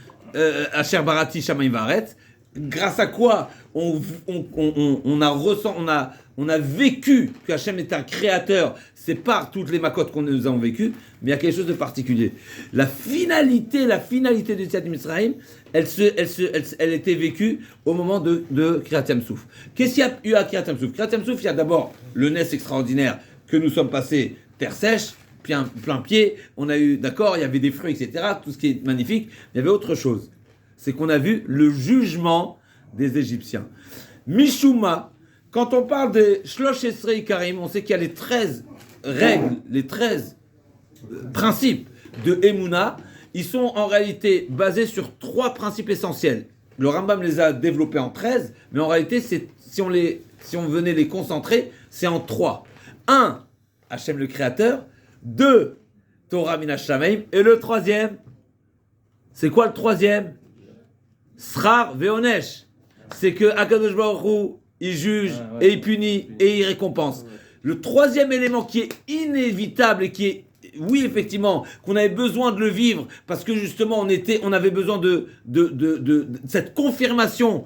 Asher Barati Shamayim Varet. Grâce à quoi on a vécu que Hashem est un créateur. C'est par toutes les makotes qu'on nous avons vécues, mais il y a quelque chose de particulier. La finalité de Yetziat Mitzrayim, elle était vécue au moment de Kriyat Yam Souf. Qu'est-ce qu'il y a eu à Kriyat Yam Souf? Kriyat Yam Souf, il y a d'abord le Nes extraordinaire que nous sommes passés terre sèche, plein pied. On a eu, d'accord, il y avait des fruits, etc. Tout ce qui est magnifique. Il y avait autre chose. C'est qu'on a vu le jugement des Égyptiens. Mishuma, quand on parle des Shlosh Esrei Karim, on sait qu'il y a les 13 règles, les 13 principes de Emouna. Ils sont en réalité basés sur 3 principes essentiels. Le Rambam les a développés en 13, mais en réalité, si on venait les concentrer, c'est en 3. 1, Hachem le Créateur. 2, Torah Minash Shamayim. Et le 3e, c'est quoi le 3e? Srar Veonesh. C'est que Akadosh Baruch Hu, il juge et il punit et il récompense. Le 3e élément qui est inévitable et qui est, oui effectivement, qu'on avait besoin de le vivre parce que justement on avait besoin de cette confirmation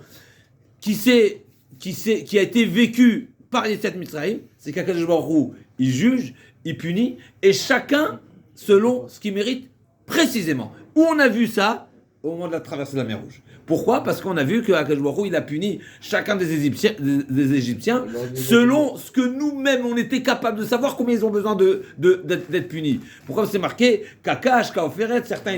qui a été vécue par Yetziat Mitzrayim, c'est qu'Akadosh Baruch Hu, il juge, il punit, et chacun selon ce qu'il mérite précisément. Où on a vu ça? Au moment de la traversée de la mer Rouge. Pourquoi? Parce qu'on a vu que Akadosh Baruch Hu, il a puni chacun des Égyptiens selon ce que nous-mêmes on était capable de savoir combien ils ont besoin d'être punis. Pourquoi c'est marqué Kakash, Kaoferet, certains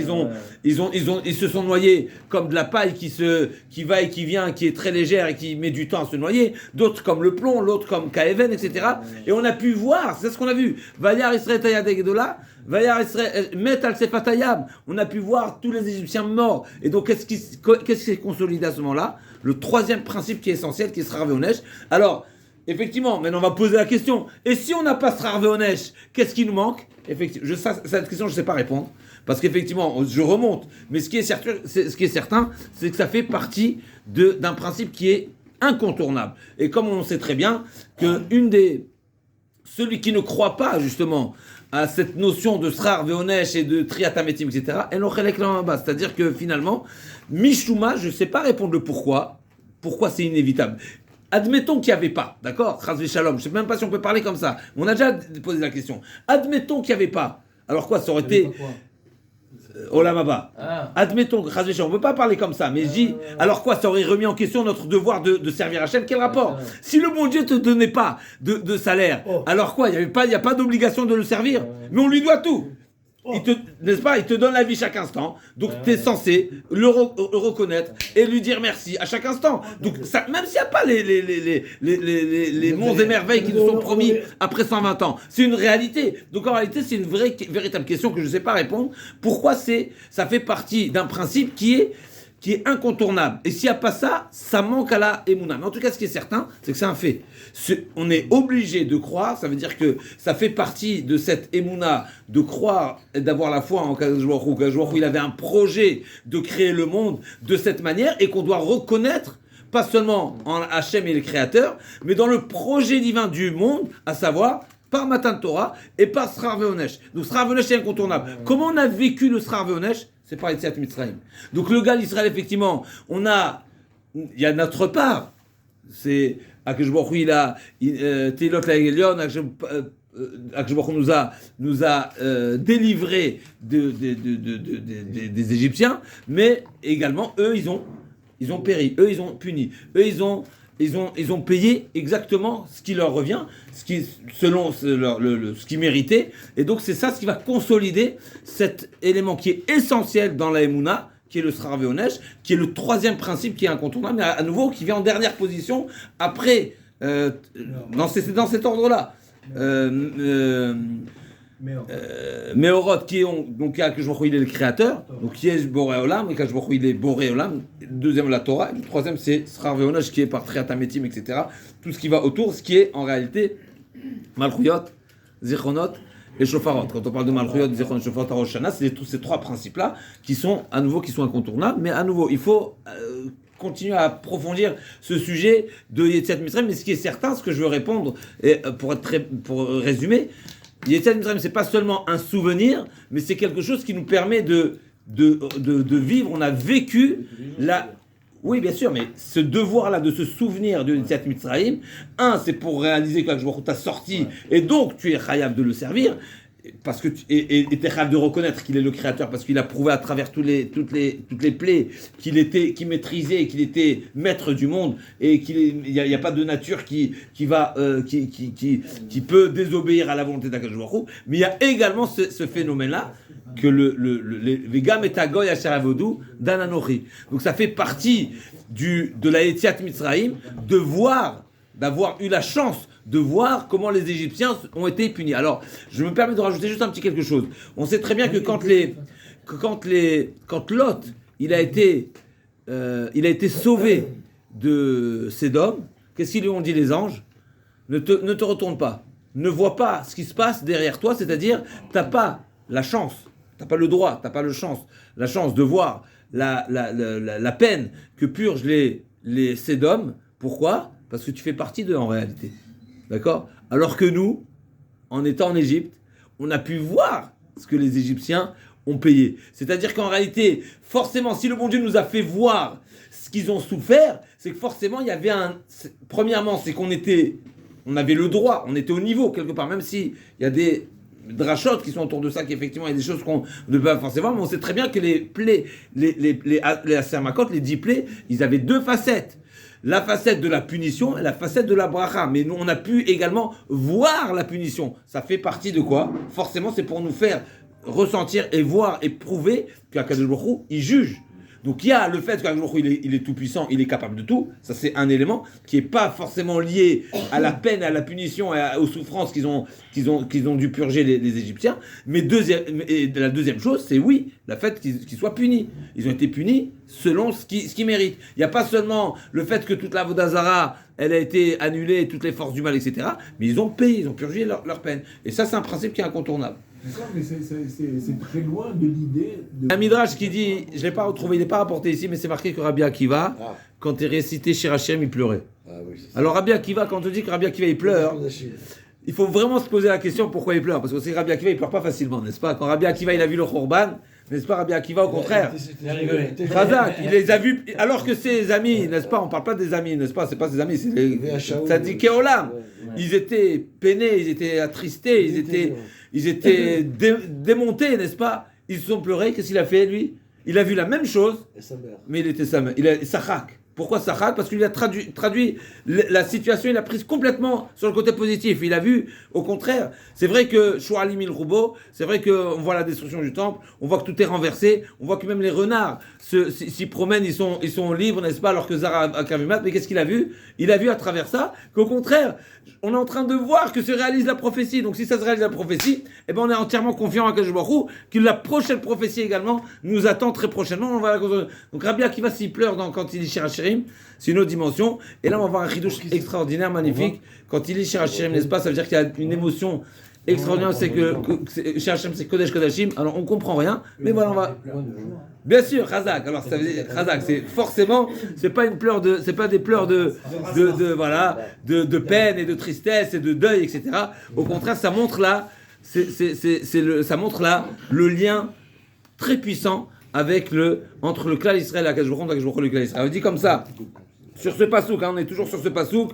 ils se sont noyés comme de la paille qui va et qui vient, qui est très légère et qui met du temps à se noyer, d'autres comme le plomb, l'autre comme Kaeven, etc. Et on a pu voir, c'est ce qu'on a vu. Vayar Israël Tayadegedola, Vayar Israël Met al Sefatayam. On a pu voir tous les Égyptiens morts. Et donc qu'est-ce qui s'est consolidé à ce moment-là? Le troisième principe qui est essentiel, qui est Srar Veonesh. Alors, effectivement, maintenant on va poser la question. Et si on n'a pas Srar Veonesh, qu'est-ce qui nous manque? Effectivement, cette question, je ne sais pas répondre. Parce qu'effectivement, je remonte. Mais ce qui est certain, c'est que ça fait partie d'un principe qui est incontournable. Et comme on sait très bien que celui qui ne croit pas, justement, à cette notion de Srar Veonesh et de Triatametim, etc., c'est-à-dire que finalement, Mishuma, je ne sais pas répondre le pourquoi c'est inévitable. Admettons qu'il n'y avait pas, d'accord? Chas v'shalom, je ne sais même pas si on peut parler comme ça. On a déjà posé la question. Admettons qu'il n'y avait pas. Alors quoi, ça aurait été Olam Haba. Admettons que Chas v'shalom, on ne peut pas parler comme ça, mais je dis, alors quoi, ça aurait remis en question notre devoir de servir Hachem? Quel rapport? Si le bon Dieu ne te donnait pas de salaire, alors quoi, il n'y a pas d'obligation de le servir, mais on lui doit tout. N'est-ce pas? Il te donne la vie chaque instant. Donc tu es censé le reconnaître et lui dire merci à chaque instant. Donc ça, même s'il n'y a pas les monts et merveilles qui nous sont promis après 120 ans, c'est une réalité. Donc en réalité, c'est une véritable question que je ne sais pas répondre. Pourquoi ça fait partie d'un principe qui est incontournable. Et s'il n'y a pas ça, ça manque à la Emouna. Mais en tout cas, ce qui est certain, c'est que c'est un fait. On est obligé de croire, ça veut dire que ça fait partie de cette Emouna, de croire et d'avoir la foi en Kadosh Baruch Hu. Kadosh Baruch Hu, il avait un projet de créer le monde de cette manière et qu'on doit reconnaître, pas seulement en Hachem et le Créateur, mais dans le projet divin du monde, à savoir par Matan Torah et par Srar Veonesh. Donc Srar Veonesh est incontournable. Comment on a vécu le Srar Veonesh? C'est par Yetziat Mitzrayim. Donc le gars d'Israël, effectivement, il y a notre part. C'est Akadosh Baruch Hu, Teilot La'Elion, Akadosh Baruch Hu nous a délivrés des Égyptiens, mais également eux ils ont péri, eux ils ont puni, eux ils ont payé exactement ce qui leur revient, selon ce qu'ils méritaient. Et donc c'est ça ce qui va consolider cet élément qui est essentiel dans la Emouna, qui est le Srar Veonesh, qui est le troisième principe qui est incontournable, mais à nouveau qui vient en dernière position après, c'est dans cet ordre-là. Meorot qui est donc Akadosh Baruch Hu, il est le créateur, donc qui est Boré Olam, et Akadosh Baruch Hu, il est Boré Olam. Le deuxième la Torah, et le troisième c'est Srar Veonesh qui est par Triatametim, etc. Tout ce qui va autour, ce qui est en réalité Malchuyot, Zichronot et Shofarot. Quand on parle de Malchuyot, Zichronot, Shofarot, Rosh Hashanah, c'est tous ces trois principes-là qui sont incontournables, mais à nouveau il faut continuer à approfondir ce sujet de Yetziat Mitzrayim. Mais ce qui est certain, ce que je veux répondre, et pour résumer, Yetziat Mitzrayim, c'est pas seulement un souvenir, mais c'est quelque chose qui nous permet de vivre. On a vécu oui, bien sûr, mais ce devoir-là de se souvenir de Yetziat Mitzrayim, c'est pour réaliser que Akadosh Baruch Hu t'a sorti, et donc tu es chayav de le servir, parce que tu es chayav de reconnaître qu'il est le créateur, parce qu'il a prouvé à travers toutes les plaies qu'il maîtrisait, qu'il était maître du monde, et qu'il n'y a pas de nature qui peut désobéir à la volonté d'Akadosh Baruch Hu. Mais il y a également ce phénomène-là que les Vegam et Tagoy Asher Avodu d'Ananochi. Donc ça fait partie de la Yetziat Mitzrayim d'avoir eu la chance de voir comment les Égyptiens ont été punis. Alors, je me permets de rajouter juste un petit quelque chose. On sait très bien que quand Lot, il a été sauvé de Sédom, qu'est-ce qu'ils lui ont dit les anges? Ne te retourne pas. Ne vois pas ce qui se passe derrière toi, c'est-à-dire, t'as pas la chance, t'as pas le droit, t'as pas la chance de voir la peine que purgent les Sédom. Pourquoi? Parce que tu fais partie d'eux en réalité. D'accord? Alors que nous, en étant en Égypte, on a pu voir ce que les Égyptiens ont payé. C'est-à-dire qu'en réalité, forcément, si le bon Dieu nous a fait voir ce qu'ils ont souffert, c'est que forcément, il y avait premièrement, c'est qu'on était on avait le droit, on était au niveau quelque part, même si il y a des drachotes qui sont autour de ça, qu'effectivement il y a des choses qu'on ne peut pas forcément voir, mais on sait très bien que les plaies, les asermakot, les 10 plaies, ils avaient deux facettes. La facette de la punition et la facette de la bracha. Mais nous, on a pu également voir la punition. Ça fait partie de quoi? Forcément, c'est pour nous faire ressentir et voir et prouver qu'Akadosh Baruch Hu, il juge. Donc il y a le fait qu'Akadosh Baruch Hu, il est tout puissant, il est capable de tout. Ça, c'est un élément qui n'est pas forcément lié à la peine, à la punition et aux souffrances qu'ils ont dû purger les Égyptiens. Mais la deuxième chose, c'est oui, le fait qu'ils soient punis. Ils ont été punis selon ce qu'ils méritent. Il n'y a pas seulement le fait que toute la Vodazara, elle a été annulée, toutes les forces du mal, etc. Mais ils ont payé, ils ont purgé leur peine. Et ça, c'est un principe qui est incontournable.
Mais c'est très loin de l'idée de...
Un midrash qui dit, je ne l'ai pas retrouvé, il n'est pas rapporté ici, mais c'est marqué que Rabbi Akiva, quand il récitait Shir Hashem, il pleurait. Alors Rabbi Akiva, quand on dit que Rabbi Akiva il pleure, il faut vraiment se poser la question pourquoi il pleure. Parce que c'est Rabbi Akiva, il pleure pas facilement, n'est-ce pas? Quand Rabbi Akiva il a vu le Khorban, n'est-ce pas? Rabbi Akiva au contraire, Razak, il les a vus, alors que ses amis, n'est-ce pas? On ne parle pas des amis, n'est-ce pas? C'est pas ses amis, c'est les tzadiké olam. Ils étaient peinés, ils étaient attristés, ils étaient démontés, n'est-ce pas? Ils se sont pleurés. Qu'est-ce qu'il a fait, lui? Il a vu la même chose, mais il était sa mère. Il a Sachak. Pourquoi Sachak? Parce qu'il a traduit la situation, il a prise complètement sur le côté positif. Il a vu, au contraire, c'est vrai que Shoalim il Roubo, c'est vrai qu'on voit la destruction du temple, on voit que tout est renversé, on voit que même les renards s'y promènent, ils sont libres, n'est-ce pas, alors que Zara a Kavimat. Mais qu'est-ce qu'il a vu? Il a vu à travers ça qu'au contraire, on est en train de voir que se réalise la prophétie. Donc si ça se réalise la prophétie, eh ben on est entièrement confiant à Akadosh Baruch Hu que la prochaine prophétie également nous attend très prochainement. Donc Rabbi Akiva s'y pleure quand il lit Shir Hashirim, c'est une autre dimension. Et là on va voir un chidouche extraordinaire, magnifique. Quand il lit Shir Hashirim, n'est-ce pas, ça veut dire qu'il y a une émotion extraordinaire, c'est que Shir Hashirim c'est Kodesh Kodashim. Alors on comprend rien, mais voilà, on va... Bien sûr, Razak. Alors ça veut dire Razak, c'est forcément, c'est pas des pleurs de peine et de tristesse et de deuil, etc. Au contraire, ça montre là, ça montre là le lien très puissant entre le clan Israël et Akadosh Baruch Hu, le clan Israël. On dit comme ça sur ce pasouk, on est toujours sur ce pasouk.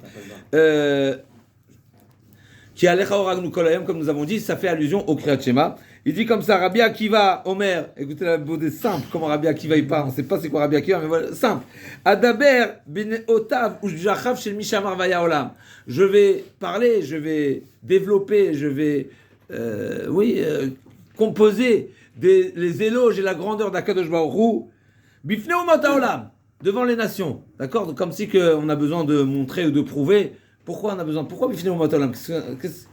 Qui a l'Echa Oragnu Kolayem, comme nous avons dit, ça fait allusion au Kriyat Shema. Il dit comme ça, Rabbi Akiva, Omer, écoutez la beauté simple, comment Rabbi Akiva il parle, on ne sait pas c'est quoi Rabbi Akiva, mais voilà, simple. Adaber ben otav u'jachav shel mishamar vaya olam. Je vais parler, je vais développer, je vais, composer les éloges et la grandeur d'Akadosh Baruch Hu, bifnei umot haolam, devant les nations, d'accord? Donc, comme si on a besoin de montrer ou de prouver. Pourquoi on a besoin? Pourquoi bifnei umot haolam?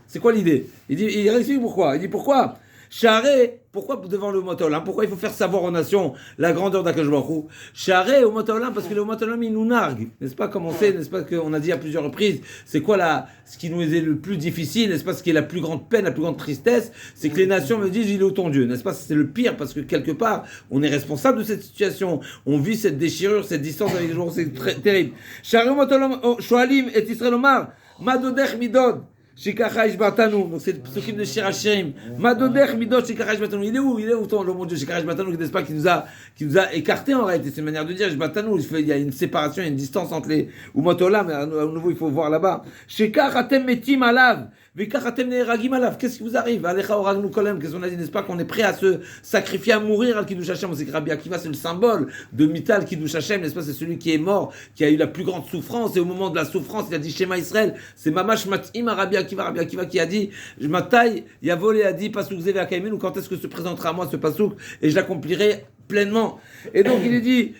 C'est quoi l'idée? Il explique pourquoi. Il dit pourquoi? Charé, pourquoi devant le Motolam? Pourquoi il faut faire savoir aux nations la grandeur d'Akadosh Baruch Hu? Charé au Motolam, parce que le Motolam il nous nargue, n'est-ce pas? Comme on sait, n'est-ce pas qu'on a dit à plusieurs reprises, c'est quoi ce qui nous est le plus difficile, n'est-ce pas? Ce qui est la plus grande peine, la plus grande tristesse, c'est que les nations me disent il est où ton Dieu, n'est-ce pas? C'est le pire, parce que quelque part, on est responsable de cette situation, on vit cette déchirure, cette distance avec les jours, c'est très terrible. Charé au Motolam, Shoalim et Israël Omar, Madodech Midod. Shikachaish Batanu, donc c'est le psukim de Shir Hashirim. Madodech midot Shikachaish Batanu. Il est où ton le mot de Shikachaish Batanu, n'est-ce pas, qui nous a écarté en réalité, c'est une manière de dire Batanu. Il y a une séparation, il y a une distance entre les Umotola, mais à nouveau il faut voir là-bas. Shikachatem metim alav, vekachatem neeragim alav. Qu'est-ce qui vous arrive? Alecha oragnu kolem. Qu'est-ce qu'on a dit, n'est-ce pas, qu'on est prêt à se sacrifier, à mourir al Kiddush Hashem? C'est que Rabbi Akiva, c'est le symbole de Mital Kiddush Hashem, n'est-ce pas? C'est celui qui est mort, qui a eu la plus grande souffrance, et au moment de la souffrance, il a dit Shema Israël. C'est mamash mat'im à Rabbi Akiva qui a dit ma taille, Yavol a dit Pasuk Zeve Akaimen, ou quand est-ce que se présentera à moi ce Pasuk et je l'accomplirai pleinement. Et donc il est dit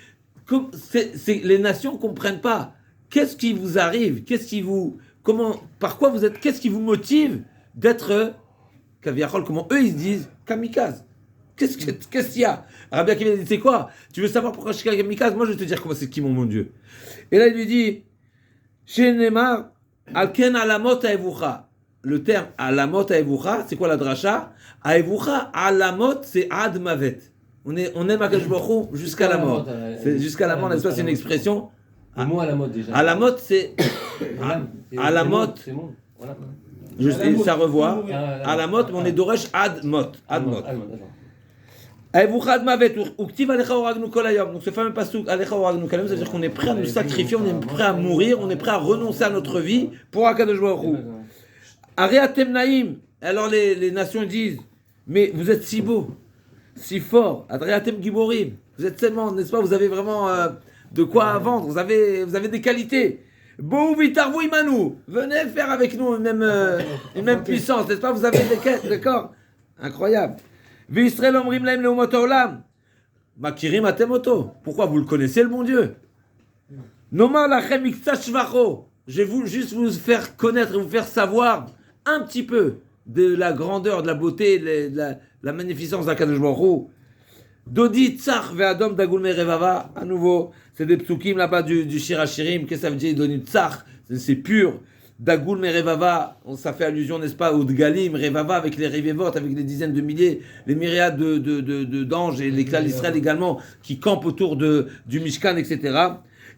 les nations ne comprennent pas. Qu'est-ce qui vous arrive? Par quoi vous êtes? Qu'est-ce qui vous motive d'être Kaviachol? Comment eux ils se disent kamikaze? Qu'est-ce qu'il y a? Rabbi Akiva dit c'est quoi? Tu veux savoir pourquoi je suis kamikaze? Moi je vais te dire comment c'est qui mon Dieu. Et là il lui dit chez Neymar Alken alamot aevucha. Le terme alamot aevucha, c'est quoi la dracha? Aevucha, alamot, c'est ad mavet. On aime Akadosh Baruch Hu jusqu'à la mort. C'est jusqu'à la mort, n'est-ce pas? C'est une expression.
Le mot alamot déjà.
Alamot, c'est. Alamot.
C'est bon. Voilà.
Ça revoit. Alamot, mais on est d'oresh ad mot. Aevuchad mavet uktiv alecha oragnu kol hayom. Donc ce fameux pasuk alecha oragnu kol hayom, ça veut dire qu'on est prêt à nous sacrifier, on est prêt à mourir, on est prêt à renoncer à notre vie pour Akadosh Baruch Hu. Areatem naim. Alors les nations disent, mais vous êtes si beaux, si forts. Areatem giborim. Vous êtes tellement, n'est-ce pas, vous avez vraiment de quoi à vendre, vous avez des qualités. Bou vitarvou imanu. Venez faire avec nous une même puissance, n'est-ce pas, vous avez des quêtes, d'accord? Incroyable. V'Israël omrim laim leumot haolam. Makirim atem oto. Pourquoi vous le connaissez, le bon Dieu? Nomar lachem iktsat shvacho. Je vais juste vous faire connaître et vous faire savoir un petit peu de la grandeur, de la beauté, de la magnificence d'Akadosh Baruch Hu. Dodi tzach ve'adom dagul merevava. À nouveau, c'est des psukim là-bas du Shir HaShirim. Qu'est-ce que ça veut dire? Dodi tzach, c'est pur. Dagul merevava, ça fait allusion, n'est-ce pas, au Dgalim, Revava, avec les Revevot, avec les dizaines de milliers, les myriades d'anges et les clans d'Israël également, qui campent autour du Mishkan, etc.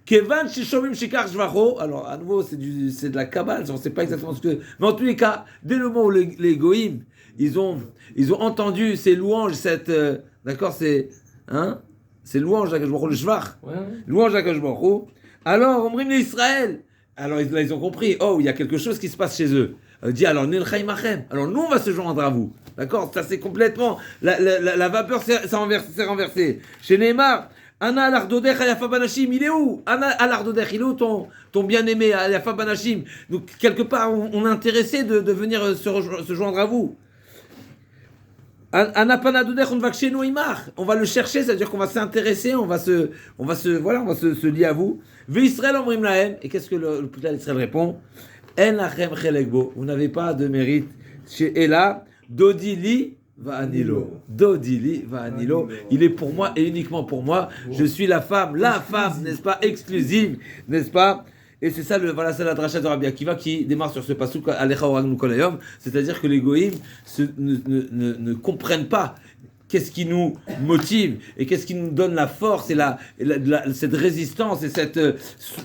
Kevan shishomim shikar shvacho. Alors, à nouveau, c'est de la Kabbale, on ne sait pas exactement ce que. Mais en tous les cas, dès le moment où les Goïm, ils ont entendu ces louanges, d'accord, c'est louange d'Akadosh Baruch Hu, le Shvach, louange d'Akadosh Baruch Hu. Alors, omrim l'Israël. Alors là, ils ont compris, oh, il y a quelque chose qui se passe chez eux. Il dit, alors, Nilchaim Achem. Alors, nous, on va se joindre à vous. D'accord? Ça, c'est complètement. La vapeur s'est renversée. Chez Neymar, Anna Alardodech Ayafa Banashim, il est où? Anna Alardodech, il est où ton bien-aimé Ayafa Banashim? Donc, quelque part, on est intéressé de venir se joindre à vous. Anna Panadodech, on va chez nous, on va le chercher, c'est-à-dire qu'on va s'intéresser, on va se lier à vous. V'Israël omrim lahem. Et qu'est-ce que le peuple d'Israël répond? En lachem chelek bo. Vous n'avez pas de mérite chez Ela. Dodi li va anilo. Dodi li va anilo. Il est pour moi et uniquement pour moi. Je suis la femme, n'est-ce pas, exclusive, n'est-ce pas? Et c'est ça, c'est la dracha de Rabbi Akiva qui démarre sur ce pasuk Alecha oragnu kol hayom, c'est-à-dire que les goïms ne comprennent pas qu'est-ce qui nous motive et qu'est-ce qui nous donne la force et cette résistance et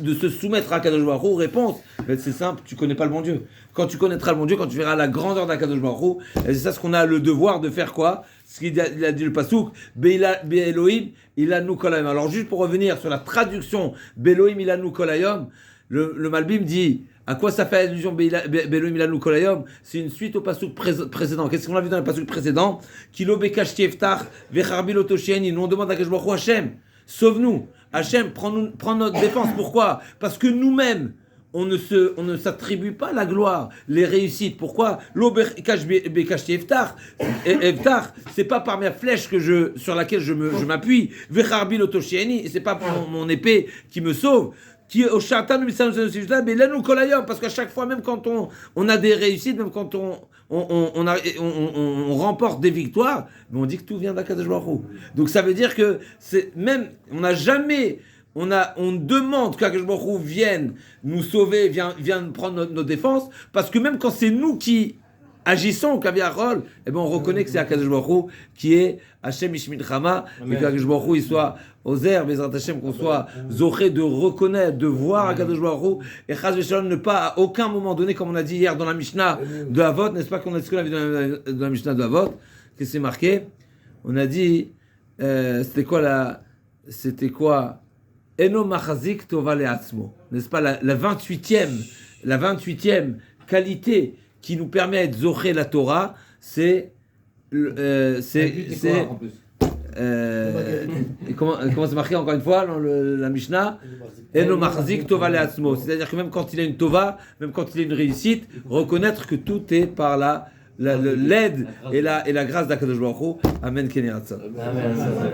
de se soumettre à Akadosh Baruch Hu. Réponse, c'est simple, tu connais pas le bon Dieu. Quand tu connaîtras le bon Dieu, quand tu verras la grandeur d'Akadosh Baruch Hu, c'est ça ce qu'on a le devoir de faire quoi? Ce qu'il a dit le pasuk, Be'Elohim ilanu kol hayom. Alors juste pour revenir sur la traduction Be'Elohim ilanu kol hayom, le Malbim dit, à quoi ça fait allusion Be'Elohim ilanu kol hayom? C'est une suite au pasuk précédent. Qu'est-ce qu'on a vu dans le pasuk précédent? Kilo bekashti eftach vecharbi l'otoshieni. Nous on demande à Kadosh Baruch Hu, Hachem, sauve-nous. Hachem, prends notre défense. Pourquoi? Parce que nous-mêmes, on ne s'attribue pas la gloire, les réussites. Pourquoi? Lo bekashti eftach, c'est pas par ma flèche sur laquelle je m'appuie. Vecharbi l'otoshieni, et c'est pas mon épée qui me sauve. Parce qu'à chaque fois, même quand on a des réussites, même quand on remporte des victoires, mais on dit que tout vient d'Akadosh Baruch Hu. Donc ça veut dire que on demande qu'Akadosh Baruch Hu vienne nous sauver, vienne prendre nos défenses, parce que même quand c'est nous qui agissons au Kaviarol, on reconnaît que c'est Akadosh Baruch Hu qui est Hashem Ish Milchama, et qu'Akadosh Baruch Hu il soit Ozer, Bezrat Hashem, qu'on soit zoché de reconnaître, de voir Akadosh Baruch Hu, et Chaz V'Shalom ne pas à aucun moment donné, comme on a dit hier dans la Mishnah de Avot, n'est-ce pas qu'on a dit ce qu'on a vu dans la Mishnah de Avot, que c'est marqué, on a dit, c'était quoi Eno Machazik Tova Le'atzmo, n'est-ce pas, la 28e qualité qui nous permet d'être zoché la Torah, c'est comment c'est marqué encore une fois dans la Mishnah? Eno Machazik Tova Le'atzmo, c'est-à-dire que même quand il a une Tova, même quand il a une réussite, reconnaître que tout est par l'aide et la grâce d'Akadosh Baruch Hu. Amen.